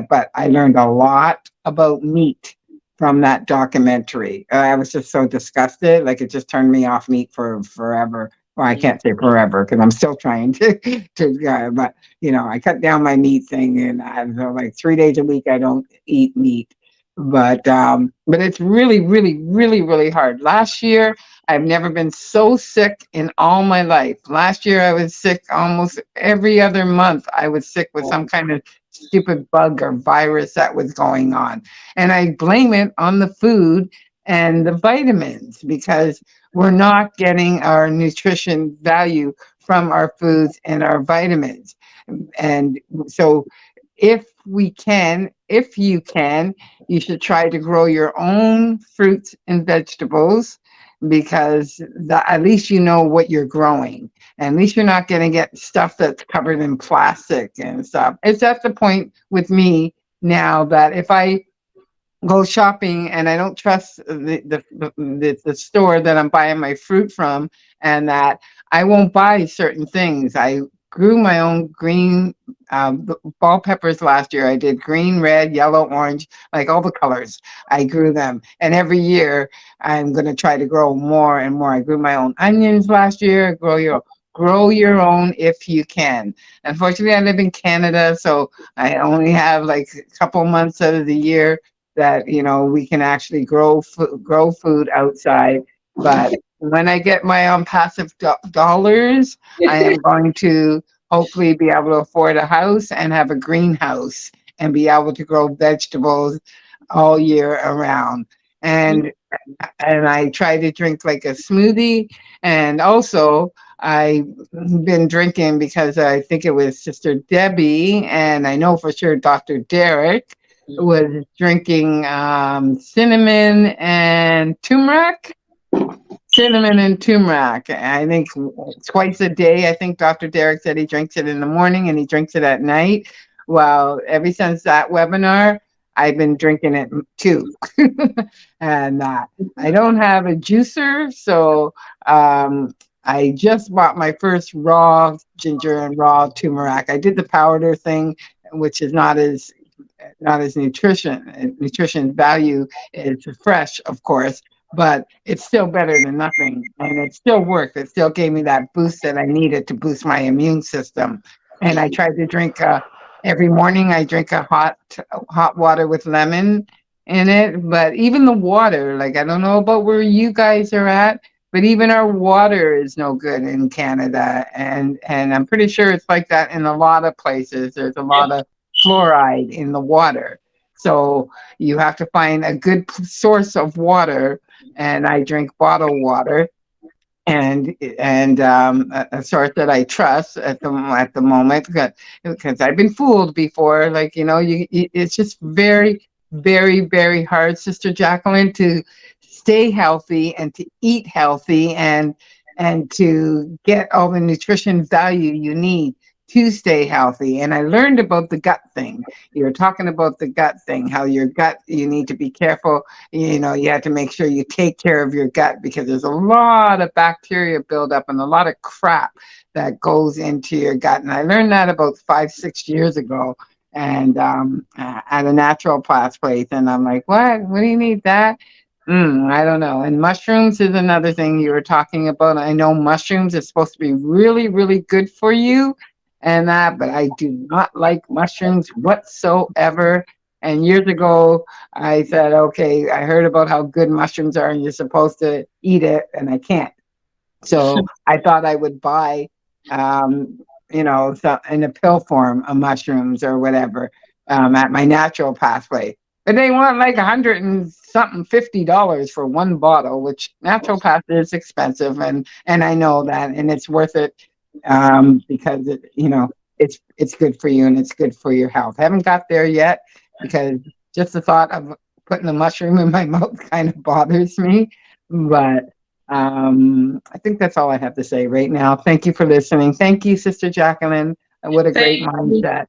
But I learned a lot about meat from that documentary. I was just so disgusted, like it just turned me off meat for forever. Well, I can't say forever because I'm still trying but I cut down my meat thing, and I'm like 3 days a week I don't eat meat. But it's really, really, really, really hard. Last year, I've never been so sick in all my life. Last year, I was sick almost every other month. I was sick with some kind of stupid bug or virus that was going on. And I blame it on the food and the vitamins because we're not getting our nutrition value from our foods and our vitamins. And so if you can, you should try to grow your own fruits and vegetables because at least you know what you're growing. And at least you're not going to get stuff that's covered in plastic and stuff. It's at the point with me now that if I go shopping and I don't trust the store that I'm buying my fruit from, and that I won't buy certain things. I grew my own green ball peppers last year. I did green, red, yellow, orange, like all the colors. I grew them. And every year I'm going to try to grow more and more. I grew my own onions last year. Grow your own if you can. Unfortunately, I live in Canada, so I only have like a couple months out of the year that we can actually grow food outside. But when I get my own passive dollars, I am going to hopefully be able to afford a house and have a greenhouse and be able to grow vegetables all year around. And I try to drink like a smoothie. And also I've been drinking because I think it was Sister Debbie, and I know for sure Dr. Derek was drinking cinnamon and turmeric. Cinnamon and turmeric. I think twice a day. I think Dr. Derek said he drinks it in the morning and he drinks it at night. Well, ever since that webinar, I've been drinking it too. And I don't have a juicer, so I just bought my first raw ginger and raw turmeric. I did the powder thing, which is not as nutrition value is fresh, of course, but it's still better than nothing, and it still worked. It still gave me that boost that I needed to boost my immune system. And I tried to drink every morning. I drink a hot water with lemon in it. But even the water, like I don't know about where you guys are at, but even our water is no good in Canada, and I'm pretty sure it's like that in a lot of places. There's a lot of fluoride in the water. So you have to find a good source of water, and I drink bottled water, and a source that I trust at the moment because I've been fooled before. Like it's just very, very, very hard, Sister Jacqueline, to stay healthy and to eat healthy and to get all the nutrition value you need to stay healthy. And I learned about the gut thing. You were talking about the gut thing, how your gut, you need to be careful. You have to make sure you take care of your gut because there's a lot of bacteria buildup and a lot of crap that goes into your gut. And I learned that about 5-6 years ago, and at a naturopath place. And I'm like, what do you need that? I don't know. And mushrooms is another thing you were talking about. I know mushrooms is supposed to be really, really good for you and that, but I do not like mushrooms whatsoever. And years ago, I said, okay, I heard about how good mushrooms are and you're supposed to eat it, and I can't. So I thought I would buy, um, some in a pill form of mushrooms or whatever, at my natural pathway. But they want like 100 and something $50 for one bottle, which naturopath is expensive, and I know that, and it's worth it, because it's good for you and it's good for your health. I haven't got there yet because just the thought of putting a mushroom in my mouth kind of bothers me, but I think that's all I have to say right now. Thank you for listening. Thank you, Sister Jacqueline. What a great Thank you. mindset.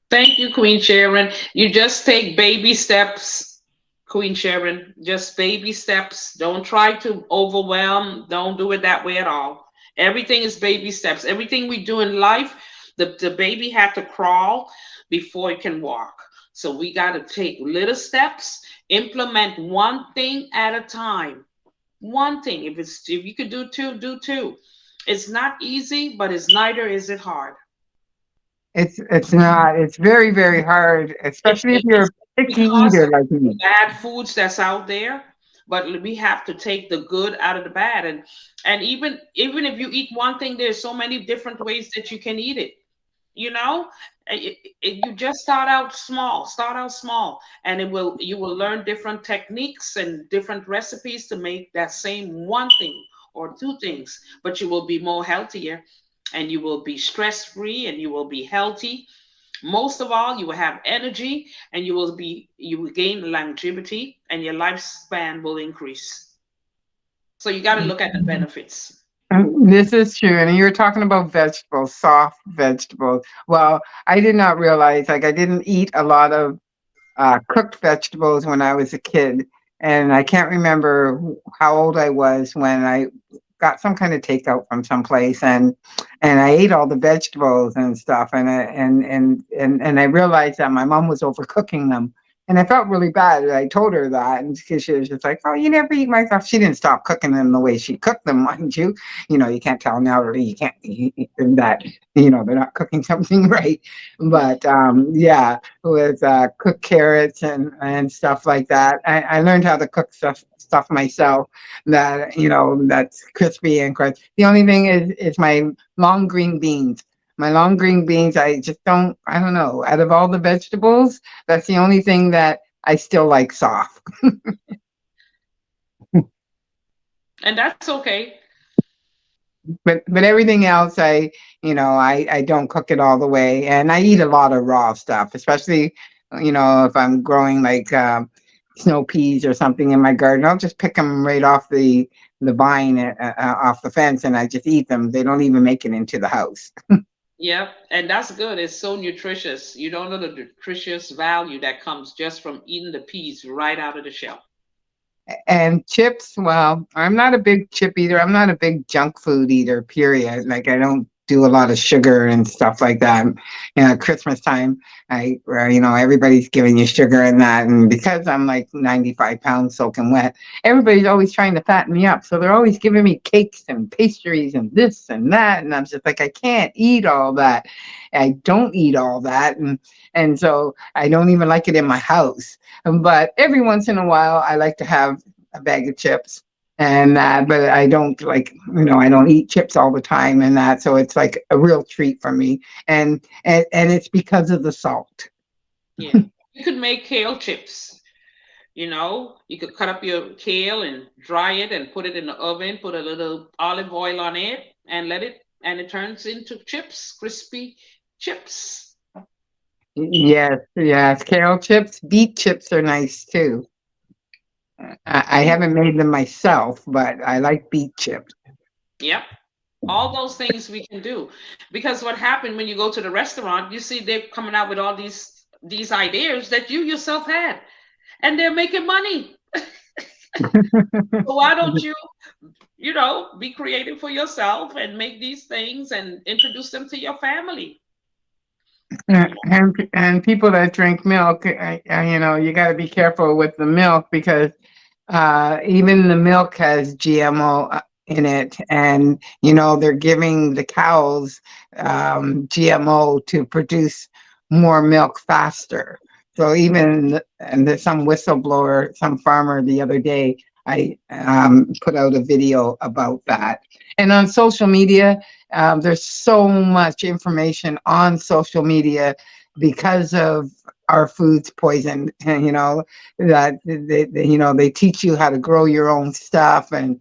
Thank you, Queen Sharon. You just take baby steps, Queen Sharon. Just baby steps. Don't try to overwhelm. Don't do it that way at all. Everything is baby steps. Everything we do in life, the baby had to crawl before it can walk. So we got to take little steps, implement one thing at a time. One thing. If you could do two, do two. It's not easy, but it's neither is it hard. It's not. It's very, very hard, especially if you're It's a picky because eater of like the me. bad foods that's out there, but we have to take the good out of the bad. And even if you eat one thing, there's so many different ways that you can eat it. You know, you just start out small, and you will learn different techniques and different recipes to make that same one thing or two things, but you will be more healthier, and you will be stress free, and you will be healthy. Most of all, you will have energy, and you will gain longevity, and your lifespan will increase. So you got to look at the benefits. This is true. And you were talking about vegetables, soft vegetables. Well, I did not realize, like, I didn't eat a lot of cooked vegetables when I was a kid. And I can't remember how old I was when I got some kind of takeout from someplace, and I ate all the vegetables and stuff, and I realized that my mom was overcooking them. And I felt really bad. I told her that, and because she was just like, "Oh, you never eat my stuff." She didn't stop cooking them the way she cooked them, mind you. You can't tell now that you can't that they're not cooking something right. But yeah, with cooked carrots and stuff like that. I learned how to cook stuff myself that's crispy and crunch. The only thing is my long green beans. My long green beans, I just don't. I don't know. Out of all the vegetables, that's the only thing that I still like soft. And that's okay. But everything else, I don't cook it all the way, and I eat a lot of raw stuff, especially if I'm growing like snow peas or something in my garden. I'll just pick them right off the vine, off the fence, and I just eat them. They don't even make it into the house. Yep, and that's good. It's so nutritious. You don't know the nutritious value that comes just from eating the peas right out of the shell. And chips, well, I'm not a big chip eater. I'm not a big junk food eater, period. Like, I don't do a lot of sugar and stuff like that. Christmas time, everybody's giving you sugar and that. And because I'm like 95 pounds soaking wet, everybody's always trying to fatten me up. So they're always giving me cakes and pastries and this and that. And I'm just like, I can't eat all that. I don't eat all that. And so I don't even like it in my house. But every once in a while, I like to have a bag of chips, and but I don't I don't eat chips all the time and that. So it's like a real treat for me, and it's because of the salt. Yeah. You could make kale chips. You could cut up your kale and dry it and put it in the oven, put a little olive oil on it, and and it turns into chips, crispy chips. Yes, yes, kale chips, beet chips are nice too. I haven't made them myself, but I like beet chips. Yep. All those things we can do. Because what happened when you go to the restaurant, you see they're coming out with all these ideas that you yourself had, and they're making money. So why don't be creative for yourself and make these things and introduce them to your family? And people that drink milk, you got to be careful with the milk because even the milk has GMO in it, and they're giving the cows GMO to produce more milk faster. So even and there's some whistleblower, some farmer the other day, I put out a video about that. And on social media, there's so much information on social media because of our food's poison. And, that they teach you how to grow your own stuff, and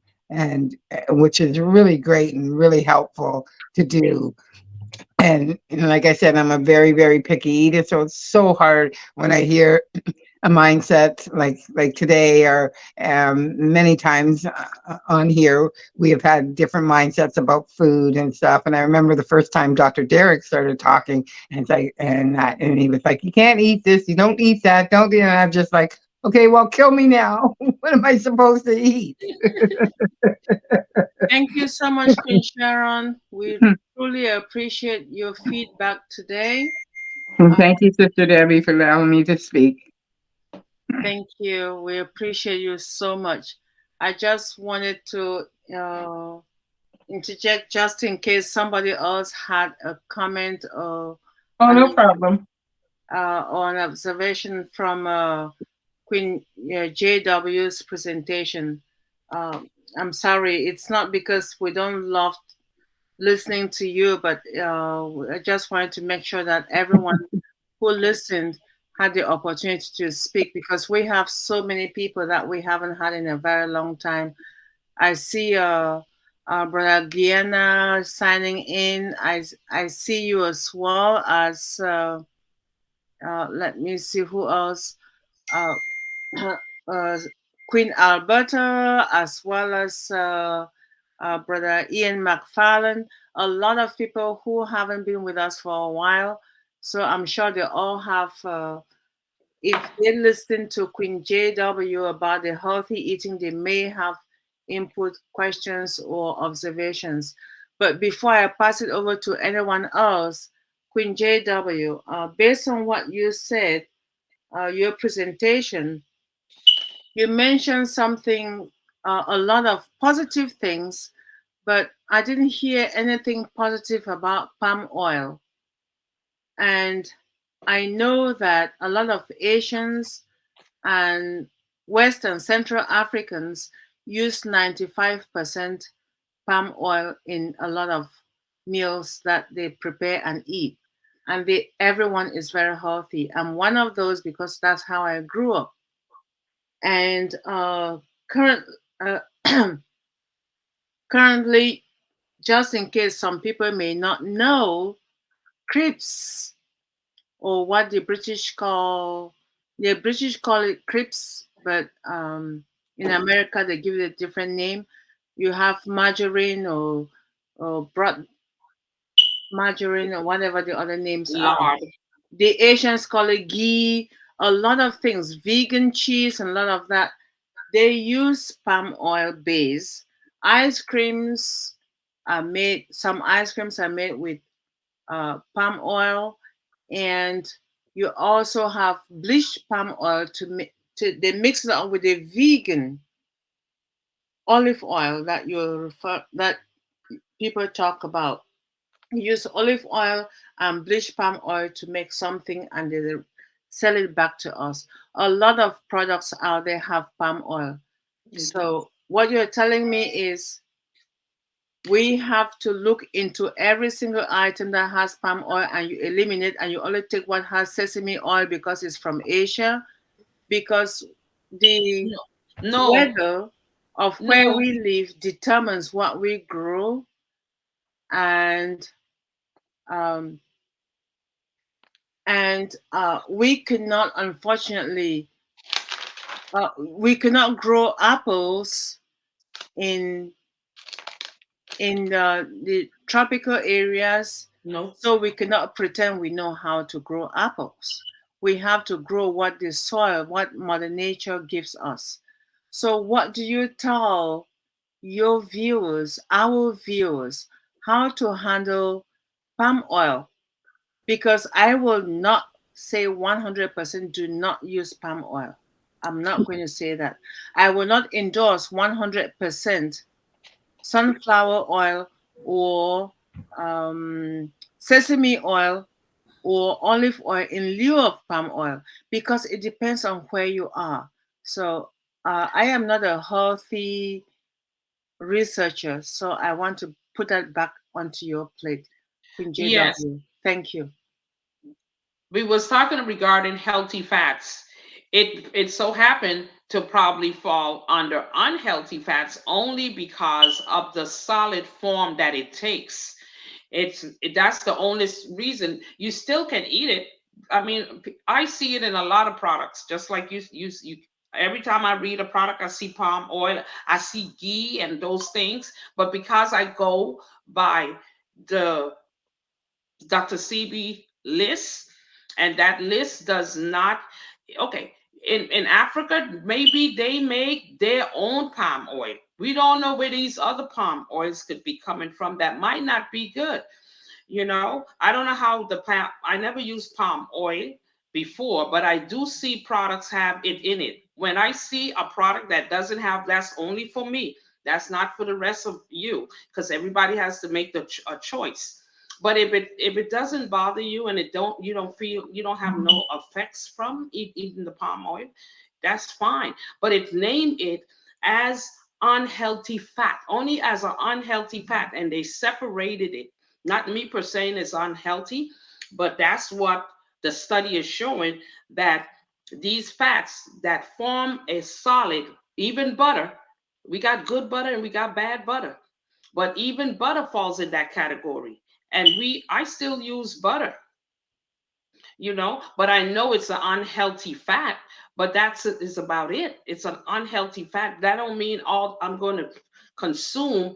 which is really great and really helpful to do. And like I said, I'm a very, very picky eater, so it's so hard when I hear a mindset like today, or many times on here we have had different mindsets about food and stuff. And I remember the first time Dr. Derek started talking, and it's like, and he was like, "You can't eat this, you don't eat that, don't eat." And I'm just like, "Okay, well, kill me now." What am I supposed to eat? Thank you so much, Queen Sharon. We truly appreciate your feedback today. Thank you, Sister Debbie, for allowing me to speak. Thank you. We appreciate you so much. I just wanted to interject just in case somebody else had a comment Oh, an, no problem. or an observation from Queen JW's presentation. I'm sorry, it's not because we don't love listening to you, but I just wanted to make sure that everyone who listened had the opportunity to speak, because we have so many people that we haven't had in a very long time. I see Brother Gianna signing in. I see you as well as, let me see who else. Uh, uh, Queen Alberta, as well as Brother Ian McFarlane, a lot of people who haven't been with us for a while. So I'm sure they all have, if they listen to Queen JW about the healthy eating, they may have input, questions, or observations. But before I pass it over to anyone else, Queen JW, based on what you said, your presentation, you mentioned something, a lot of positive things, but I didn't hear anything positive about palm oil. And I know that a lot of Asians and West and Central Africans use 95% palm oil in a lot of meals that they prepare and eat. And everyone is very healthy. I'm one of those because that's how I grew up. And current, uh, currently, just in case some people may not know, crepes, or what the British call it crepes, but in America they give it a different name. You have margarine, or broad margarine, or whatever the other names are. Lard. The Asians call it ghee. A lot of things, vegan cheese, and a lot of that. They use palm oil base. Ice creams are made. Some ice creams are made with palm oil, and you also have bleached palm oil they mix it up with a vegan olive oil that people talk about. You use olive oil and bleached palm oil to make something, and they sell it back to us. A lot of products out there have palm oil. So what you're telling me is we have to look into every single item that has palm oil, and you eliminate, and you only take what has sesame oil because it's from Asia, because the No, weather of where no, we live determines what we grow. And um, we cannot, unfortunately, we cannot grow apples in the tropical areas, no. so we cannot pretend we know how to grow apples. We have to grow what the soil, what Mother Nature gives us. So, what do you tell your viewers, our viewers, how to handle palm oil? Because I will not say 100% do not use palm oil. I'm not going to say that. I will not endorse 100% sunflower oil, or sesame oil, or olive oil in lieu of palm oil, because it depends on where you are. So I am not a healthy researcher, so I want to put that back onto your plate, Queen Yes, JW. Thank you. we was talking regarding healthy fats. It so happened to probably fall under unhealthy fats only because of the solid form that it takes. That's the only reason. You still can eat it. I mean, I see it in a lot of products. Just like you. Every time I read a product, I see palm oil, I see ghee, and those things. But because I go by the Dr. CB list, and that list does not, okay, in Africa, maybe they make their own palm oil. We don't know where these other palm oils could be coming from that might not be good. I don't know how I never used palm oil before, but I do see products have it in it. When I see a product that doesn't have, that's only for me. That's not for the rest of you, because everybody has to make a choice. But if it doesn't bother you and you don't feel, you don't have no effects from eating the palm oil, that's fine. But it named it as unhealthy fat, only as an unhealthy fat, and they separated it. Not me per se is unhealthy, but that's what the study is showing, that these fats that form a solid, even butter, we got good butter and we got bad butter, but even butter falls in that category. And I still use butter, but I know it's an unhealthy fat, but is about it. It's an unhealthy fat. That don't mean all I'm going to consume.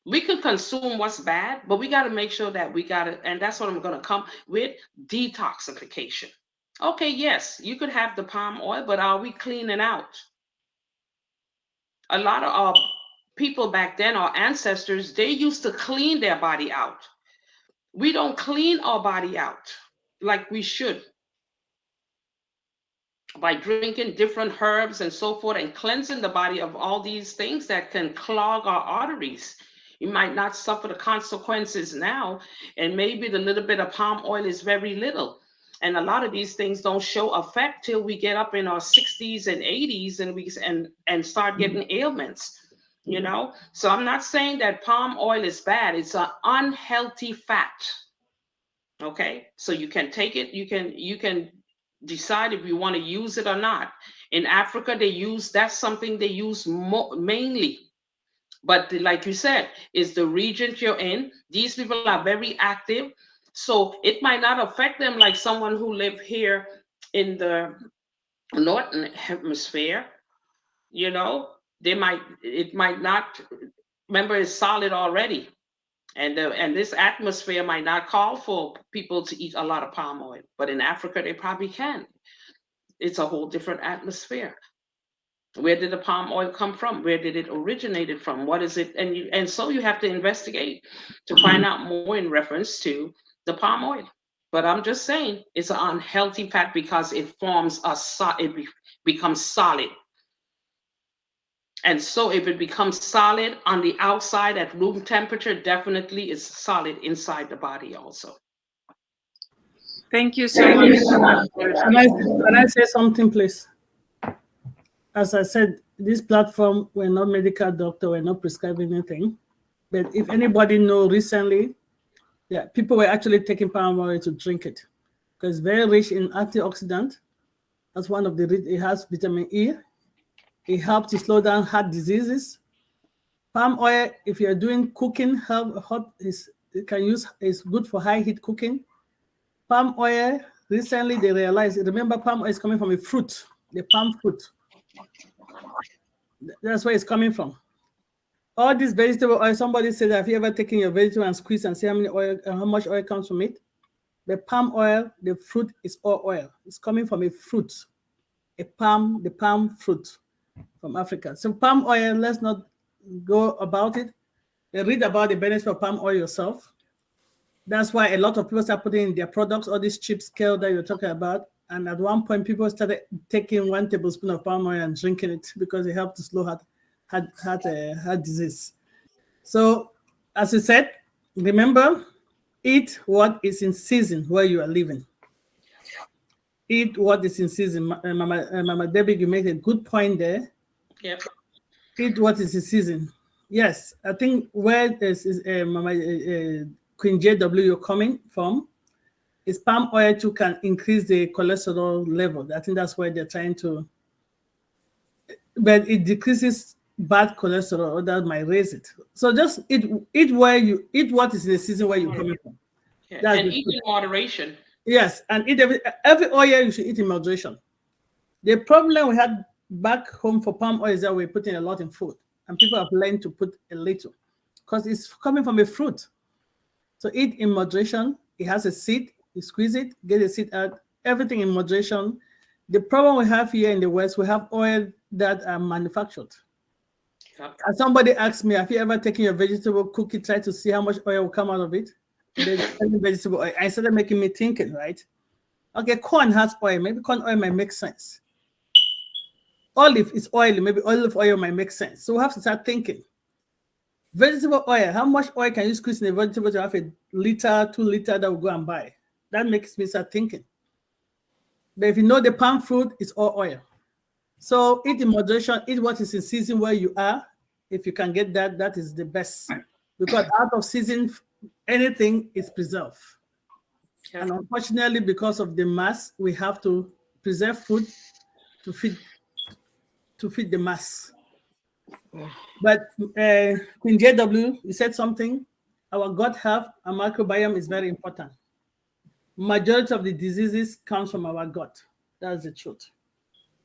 We can consume what's bad, but we got to make sure that we got it. And that's what I'm going to come with: detoxification. Okay, yes, you could have the palm oil, but are we cleaning out? A lot of our people back then, our ancestors, they used to clean their body out. We don't clean our body out like we should, by drinking different herbs and so forth, and cleansing the body of all these things that can clog our arteries. You might not suffer the consequences now, and maybe the little bit of palm oil is very little. And a lot of these things don't show effect till we get up in our 60s and 80s, and start getting ailments. So I'm not saying that palm oil is bad. It's an unhealthy fat. Okay, so you can take it. You can decide if you want to use it or not. In Africa, that's something they use mainly. But like you said, is the region you're in. These people are very active, so it might not affect them like someone who live here in the northern hemisphere. It might not. Remember, it's solid already. And this atmosphere might not call for people to eat a lot of palm oil, but in Africa they probably can. It's a whole different atmosphere. Where did the palm oil come from? Where did it originated from? What is it? And so you have to investigate to find out more in reference to the palm oil. But I'm just saying it's an unhealthy fat because it forms becomes solid. And so if it becomes solid on the outside at room temperature, definitely it's solid inside the body also. Thank you so much. Can I say something, please? As I said, this platform, we're not medical doctor, we're not prescribing anything. But if anybody know recently, people were actually taking palm oil to drink it because it's very rich in antioxidant. That's one of it has vitamin E. It helps to slow down heart diseases. Palm oil, if you're doing cooking, is good for high heat cooking. Palm oil, recently they realized, remember palm oil is coming from a fruit, the palm fruit. That's where it's coming from. All this vegetable oil, somebody said, have you ever taken your vegetable and squeezed and see how much oil comes from it? The palm oil, the fruit is all oil. It's coming from a fruit, the palm fruit from Africa. So palm oil, let's not go about it. Read about the benefits of palm oil yourself. That's why a lot of people start putting in their products, all this cheap scale that you're talking about. And at one point, people started taking 1 tablespoon of palm oil and drinking it because it helped to slow heart disease. So, as you said, remember, Eat what is in season where you are living. Eat what is in season. Mama Debbie, you make a good point there. Yep. Eat what is in season. Yes, I think where this is Queen JW you're coming from is palm oil too can increase the cholesterol level. I think that's why they're trying to, but it decreases bad cholesterol, or that might raise it. So just eat where you eat what is in the season where you're coming from. Yeah. That's And the eat truth. in moderation. Yes, and eat every oil you should eat in moderation. The problem we had back home for palm oil is that we're putting a lot in food, and people have learned to put a little because it's coming from a fruit. So eat in moderation. It has a seed. You squeeze it, get the seed out. Everything in moderation. The problem we have here in the West, we have oil that are manufactured. Yep. And somebody asked me, have you ever taken your vegetable, cook it, try to see how much oil will come out of it? The vegetable oil. I started making me thinking, right? Okay, corn has oil. Maybe corn oil might make sense. Olive is oily. Maybe olive oil might make sense. So we have to start thinking. Vegetable oil, how much oil can you squeeze in a vegetable to have a liter, 2 liter that will go and buy? That makes me start thinking. But if you know the palm fruit, it's all oil. So eat in moderation, eat what is in season where you are. If you can get that, that is the best. Because out of season, anything is preserved. Yep. And unfortunately, because of the mass, we have to preserve food to feed the mass. But Queen JW, you said something. Our gut health and microbiome is very important. Majority of the diseases comes from our gut. That's the truth.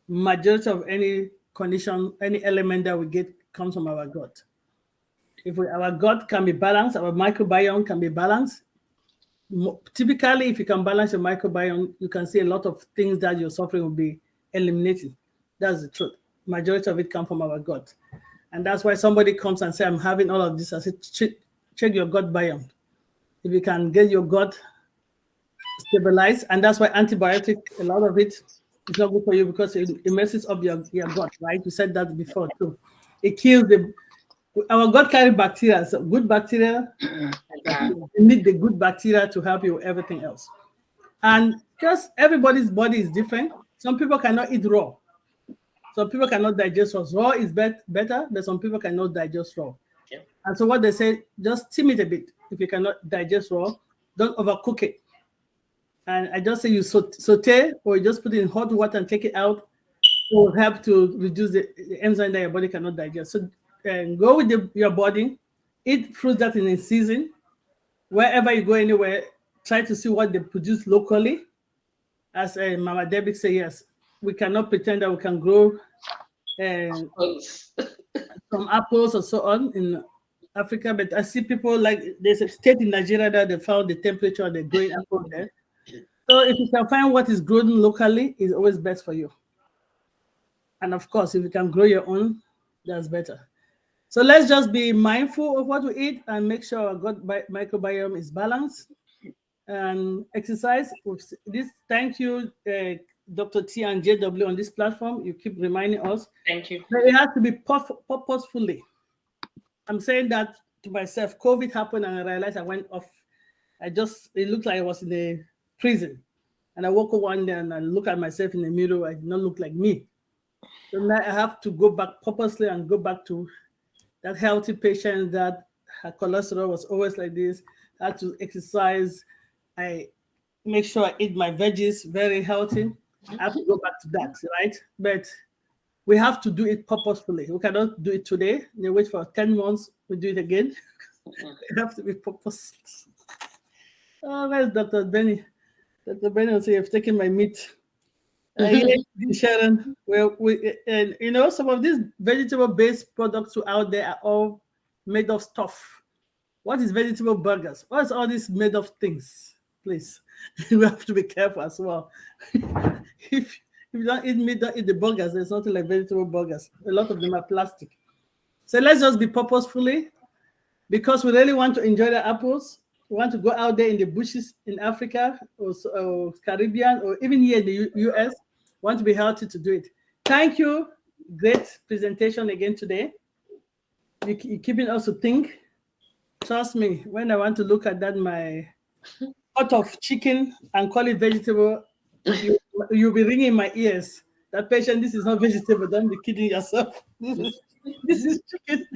Majority of any condition, any element that we get comes from our gut. If our gut can be balanced, our microbiome can be balanced. Typically, if you can balance your microbiome, you can see a lot of things that you're suffering will be eliminated. That's the truth. Majority of it comes from our gut. And that's why somebody comes and says, I'm having all of this. I said, check your gut biome. If you can get your gut stabilized, and that's why antibiotic, a lot of it is not good for you because it messes up your gut, right? You said that before too. It kills our gut carry bacteria. So good bacteria, you need the good bacteria to help you with everything else. And just everybody's body is different. Some people cannot eat raw. Some people cannot digest raw. Raw is better, but some people cannot digest raw. Yep. And so what they say, just steam it a bit. If you cannot digest raw, don't overcook it. And I just say you saute or you just put it in hot water and take it out. It will help to reduce the enzyme that your body cannot digest. So go with your body, eat fruits that is in season. Wherever you go anywhere, try to see what they produce locally. As Mama Debbie said, yes, we cannot pretend that we can grow some apples or so on in Africa, but I see people like there's a state in Nigeria that they found the temperature and they're growing apple there. So if you can find what is grown locally, it's always best for you. And of course, if you can grow your own, that's better. So let's just be mindful of what we eat and make sure our gut microbiome is balanced. And exercise. This, thank you, Dr. T and JW on this platform. You keep reminding us. Thank you. But it has to be purposefully. I'm saying that to myself. COVID happened and I realized I went off. It looked like I was in a prison. And I woke up one day and I look at myself in the mirror. I did not look like me. So now I have to go back purposely and go back to that healthy patient that her cholesterol was always like this. I had to exercise. I make sure I eat my veggies very healthy. I have to go back to that, right? But we have to do it purposefully. We cannot do it today. You wait for 10 months, we do it again. It have to be purposeful. Oh, where's Dr. Benny? Dr. Benny will say, you've taken my meat. Sharon, well, some of these vegetable-based products out there are all made of stuff. What is vegetable burgers? What is all these made of things? Please, we have to be careful as well. If you don't eat meat, don't eat the burgers. There's nothing like vegetable burgers. A lot of them are plastic. So let's just be purposefully, because we really want to enjoy the apples. We want to go out there in the bushes in Africa or Caribbean or even here in the US. Want to be healthy to do it. Thank you. Great presentation again today. You're keeping us to think. Trust me, when I want to look at that, my pot of chicken and call it vegetable, you'll be ringing my ears. That patient, this is not vegetable. Don't be kidding yourself. This is chicken.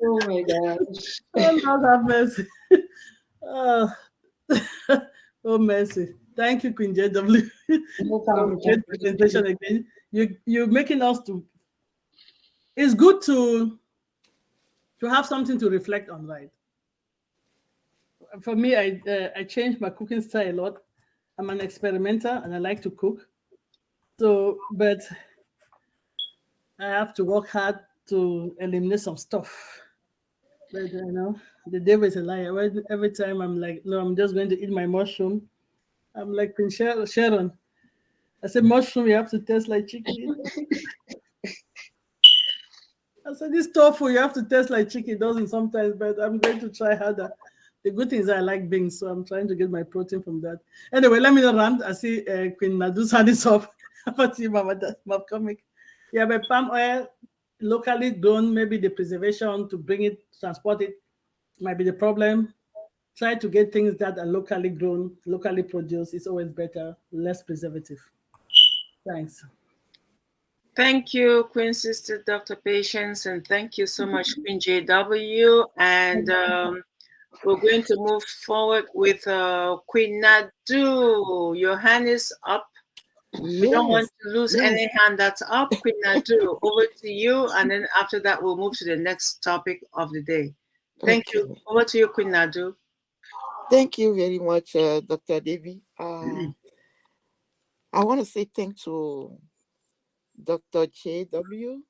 Oh my gosh. Oh Lord have mercy. Oh, oh mercy. Thank you, Queen JW. No For problem, great presentation again. You're making us to. It's good to have something to reflect on, right? For me, I changed my cooking style a lot. I'm an experimenter and I like to cook. So, but I have to work hard to eliminate some stuff. But the devil is a liar. Every time I'm like, no, I'm just going to eat my mushroom. I'm like Queen Sharon. I said, mushroom, you have to taste like chicken. I said, this tofu, you have to taste like chicken. It doesn't sometimes, but I'm going to try harder. The good thing is I like beans, so I'm trying to get my protein from that. Anyway, let me not rant. I see Queen Nadu's hand is up. About you, Mama Comic. Yeah, but palm oil, locally grown, maybe the preservation to bring it, transport it, might be the problem. Try to get things that are locally grown, locally produced. It's always better, less preservative. Thanks. Thank you, Queen Sister Dr. Patience, and thank you so much, Queen JW. And we're going to move forward with Queen Nadu. Your hand is up. We don't want to lose any hand that's up. Queen Nadu, over to you. And then after that, we'll move to the next topic of the day. Thank you. Over to you, Queen Nadu. Thank you very much, Dr. Devi. I want to say thank to Dr. JW.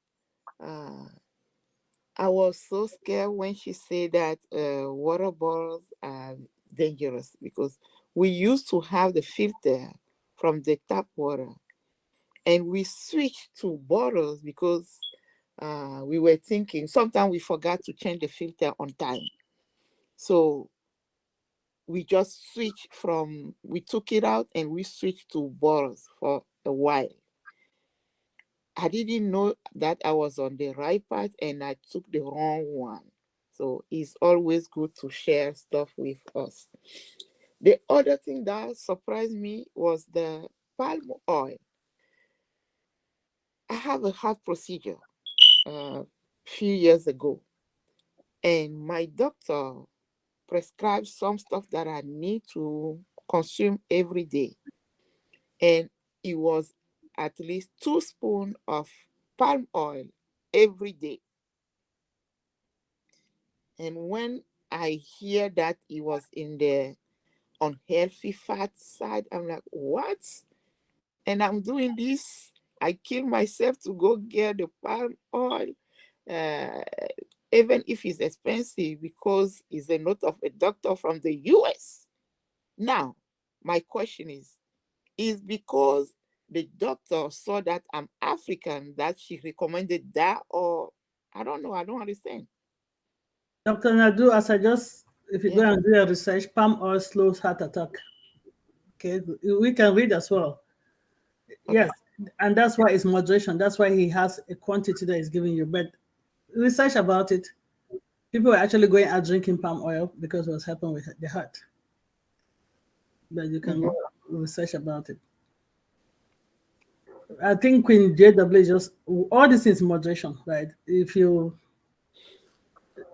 I was so scared when she said that water bottles are dangerous because we used to have the filter from the tap water and we switched to bottles because we were thinking sometimes we forgot to change the filter on time. So we just we took it out and we switched to bottles for a while. I didn't know that I was on the right path and I took the wrong one. So it's always good to share stuff with us. The other thing that surprised me was the palm oil. I have a heart procedure a few years ago, and my doctor prescribed some stuff that I need to consume every day. And it was at least 2 spoons of palm oil every day. And when I hear that it was in the unhealthy fat side, I'm like, what? And I'm doing this. I kill myself to go get the palm oil, uh, even if it's expensive, because it's a note of a doctor from the US. Now, my question is because the doctor saw that I'm African that she recommended that, or I don't know, I don't understand. Dr. Nadu, if you Yeah. go and do your research, palm oil slows heart attack. Okay, we can read as well. Okay. Yes, and that's why it's moderation. That's why he has a quantity that he's giving you. But research about it. People are actually going out drinking palm oil because of what's happened with the heart. But you can go research about it. I think Queen JW just all this is moderation, right? If you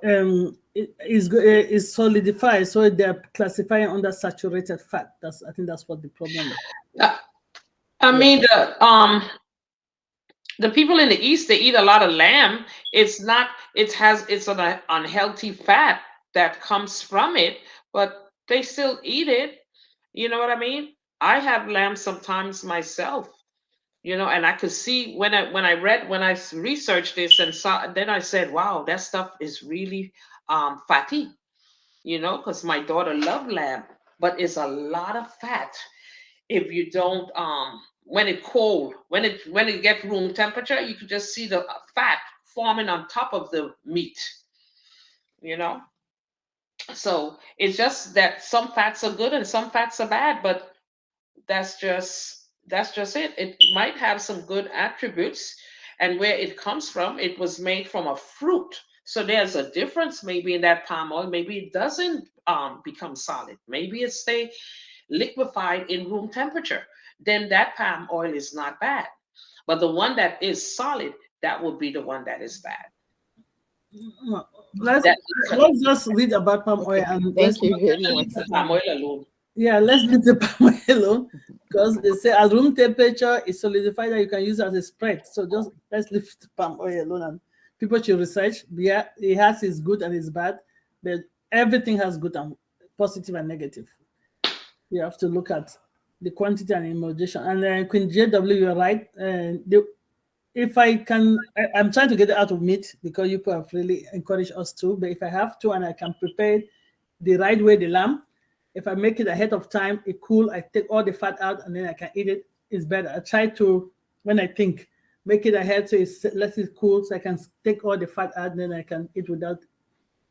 it is solidified, so they're classifying under saturated fat. I think that's what the problem is. I mean, the people in the East, they eat a lot of lamb. It's an unhealthy fat that comes from it, but they still eat it. You know what I mean? I have lamb sometimes myself, and I could see when I researched this and saw, then I said, wow, that stuff is really fatty, because my daughter loved lamb, but it's a lot of fat if you don't when it cold, when it gets room temperature, you could just see the fat forming on top of the meat, you know so it's just that some fats are good and some fats are bad, but that's just it might have some good attributes, and where it comes from, it was made from a fruit So there's a difference maybe in that palm oil. Maybe it doesn't become solid. Maybe it stay liquefied in room temperature. Then that palm oil is not bad. But the one that is solid, that will be the one that is bad. Let's That let's just read about palm oil Okay. and Thank you very leave much. the palm oil alone. yeah, let's leave the palm oil alone because they say at room temperature it's solidified that you can use as a spread. So just let's leave the palm oil alone and people should research. Yeah, it has its good and its bad, but everything has good and positive and negative. You have to look at the quantity and emulsion. And Queen JW, you're right. If I can, I'm trying to get it out of meat because you have really encouraged us to. But if I have to and I can prepare the right way, the lamb, if I make it ahead of time, it cool, I take all the fat out and then I can eat it. It's better. I try to, when I think, make it ahead so it's less it cool so I can take all the fat out and then I can eat without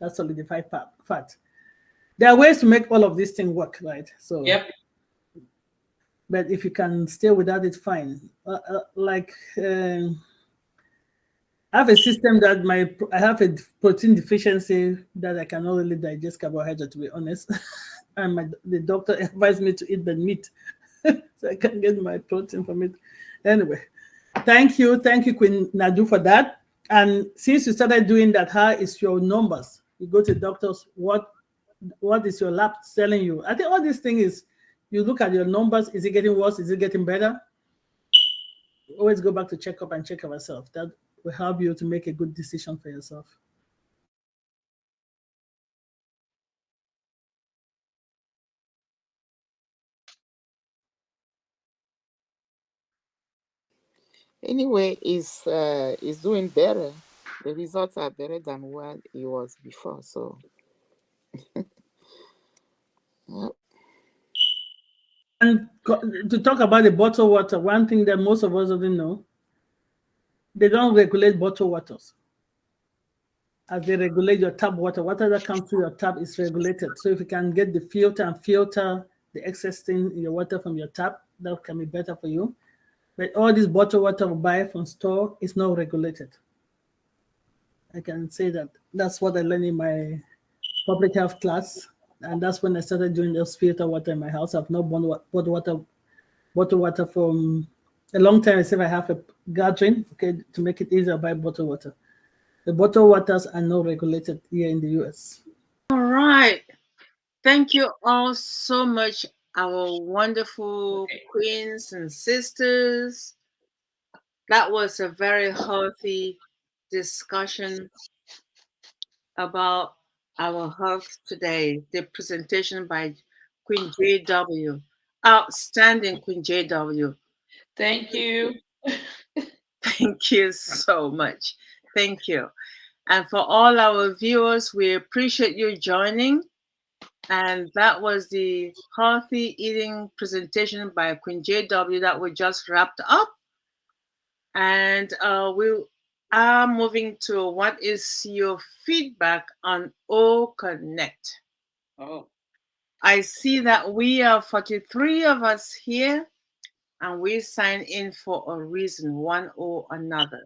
that solidified fat. There are ways to make all of these things work, right? So, Yep. but if you can stay without it, fine. I have a system that I have a protein deficiency that I cannot really digest carbohydrate, to be honest. And the doctor advised me to eat the meat so I can get my protein from it. Anyway, thank you, Queen Nadu, for that. And since you started doing that, how is your numbers? You go to doctors, what is your lab telling you? I think all this thing is you look at your numbers. Is it getting worse? Is it getting better? Always go back to check up and check ourselves. That will help you to make a good decision for yourself. Anyway, is doing better. The results are better than what it was before. So, yep. And to talk about the bottled water, one thing that most of us don't know, they don't regulate bottled waters. As they regulate your tap water, water that comes through your tap is regulated. So if you can get the filter and filter the excess thing in your water from your tap, that can be better for you. But all this bottled water we buy from store is not regulated. I can say that. That's what I learned in my public health class. And that's when I started doing those filter water in my house. I've not bottled water from a long time. I say if I have a gathering, okay, to make it easier, I buy bottled water. The bottled waters are not regulated here in the US. All right. Thank you all so much, our wonderful queens and sisters. That was a very healthy discussion about our health today. The presentation by Queen JW. Outstanding, Queen JW. Thank you. Thank you so much. Thank you. And for all our viewers, we appreciate you joining. And that was the healthy eating presentation by Queen JW that we just wrapped up. And we are moving to what is your feedback on O Connect. Oh. I see that we are 43 of us here, and we sign in for a reason, one or another.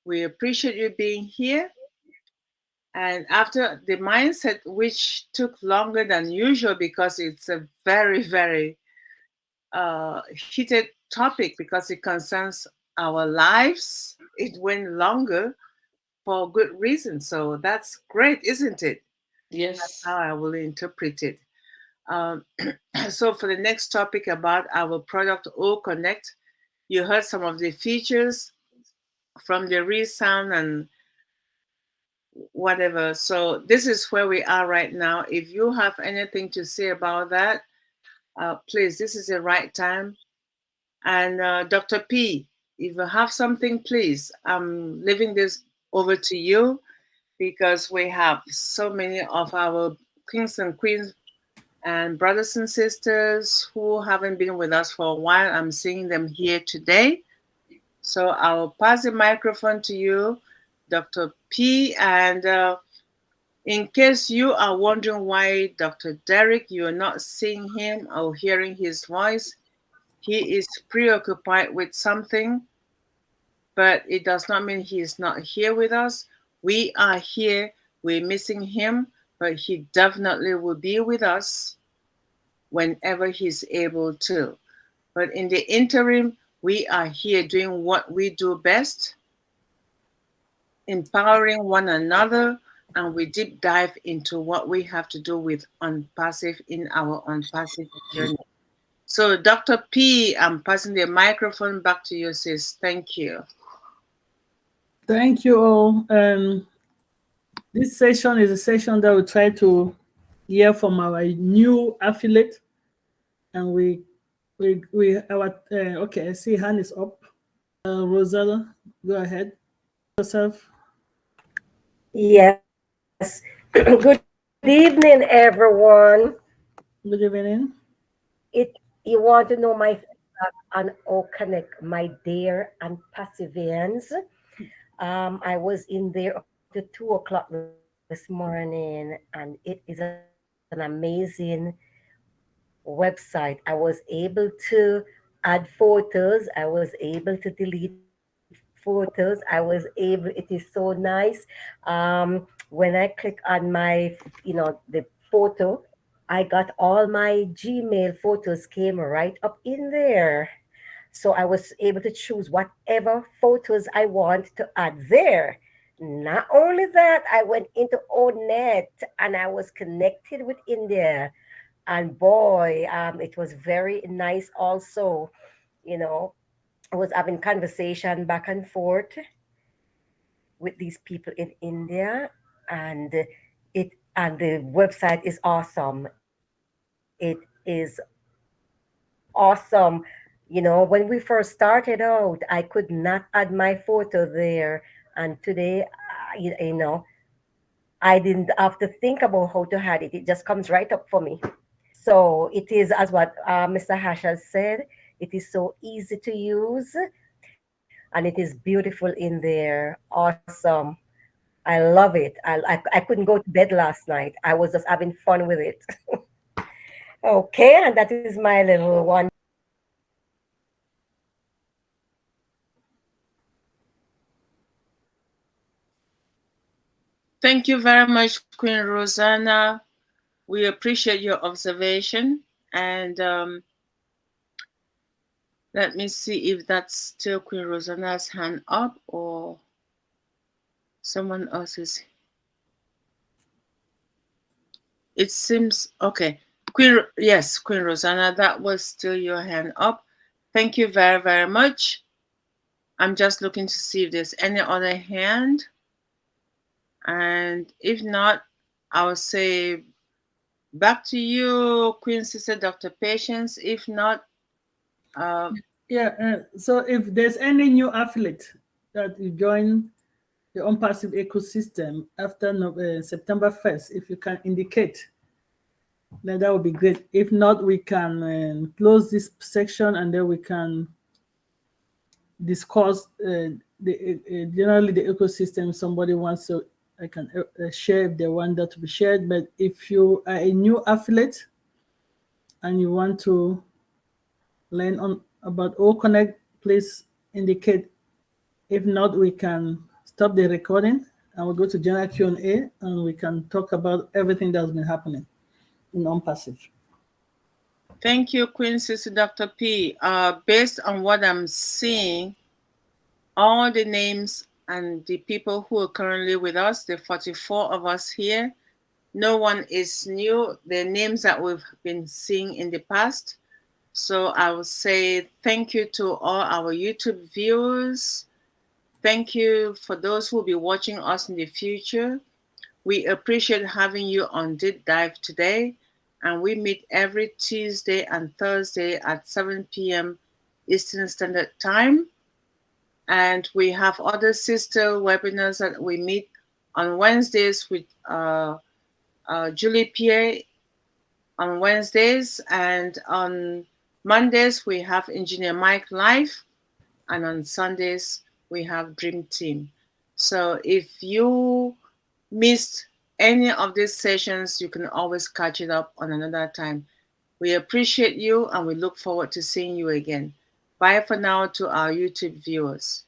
We appreciate you being here. And after the mindset, which took longer than usual because it's a very, very heated topic because it concerns our lives, it went longer for good reason. So that's great, isn't it? That's Yes. how I will interpret it. So for the next topic about our product O Connect, you heard some of the features from the resound and whatever. So this is where we are right now. If you have anything to say about that, please, this is the right time. And Dr. P, if you have something, please, I'm leaving this over to you because we have so many of our kings and queens and brothers and sisters who haven't been with us for a while. I'm seeing them here today. So I'll pass the microphone to you, Dr. P. And in case you are wondering why Dr. Derek, you're not seeing him or hearing his voice, he is preoccupied with something, but it does not mean he is not here with us. We are here. We're missing him, but he definitely will be with us whenever he's able to. But in the interim, we are here doing what we do best, empowering one another, and we deep dive into what we have to do with unpassive in our unpassive journey. So, Dr. P, I'm passing the microphone back to you, sis. Thank you. Thank you all. This session is a session that we try to hear from our new affiliate, and okay. I see hand is up. Rosella, go ahead. Yourself. Yes. Good evening, everyone. Good evening. You want to know my feedback on Connect, my dear and passivians. I was in there up to 2 o'clock this morning, and it is an amazing website. I was able to add photos. I was able to delete photos. It is so nice. When I click on the photo, I got all my Gmail photos came right up in there. So I was able to choose whatever photos I want to add there. Not only that, I went into ONET and I was connected with India. And boy, it was very nice also. You know, I was having conversation back and forth with these people in India, and the website is awesome. It is awesome. When we first started out, I could not add my photo there, and today, I didn't have to think about how to add it. It just comes right up for me. So it is, as what Mr. Hash has said, it is so easy to use, and it is beautiful in there. Awesome. I love it. I couldn't go to bed last night. I was just having fun with it. Okay, and that is my little one. Thank you very much, Queen Rosanna. We appreciate your observation. And let me see if that's still Queen Rosanna's hand up or someone else's. It seems okay. Yes, Queen Rosanna, that was still your hand up. Thank you very, very much. I'm just looking to see if there's any other hand. And if not, I'll say back to you, Queen Sister Dr. Patience. If not, so if there's any new affiliate that you join the unpassive ecosystem after September 1st, if you can indicate, then that would be great. If not, we can close this section and then we can discuss generally the ecosystem. Somebody wants to, I can share if they want that to be shared. But if you are a new affiliate and you want to learn about Connect, please indicate. If not, we can stop the recording and we'll go to general Q&A and we can talk about everything that's been happening in unpassive. Thank you, Queen Sister Dr. P. Based on what I'm seeing, all the names and the people who are currently with us, the 44 of us here, no one is new. The names that we've been seeing in the past. So I will say thank you to all our YouTube viewers. Thank you for those who will be watching us in the future. We appreciate having you on Deep Dive today. And we meet every Tuesday and Thursday at 7 p.m. Eastern Standard Time. And we have other sister webinars that we meet on Wednesdays with Julie Pierre on Wednesdays. And on Mondays, we have Engineer Mike Live. And on Sundays, we have Dream Team. So if you missed any of these sessions, you can always catch it up on another time. We appreciate you and we look forward to seeing you again. Bye for now to our YouTube viewers.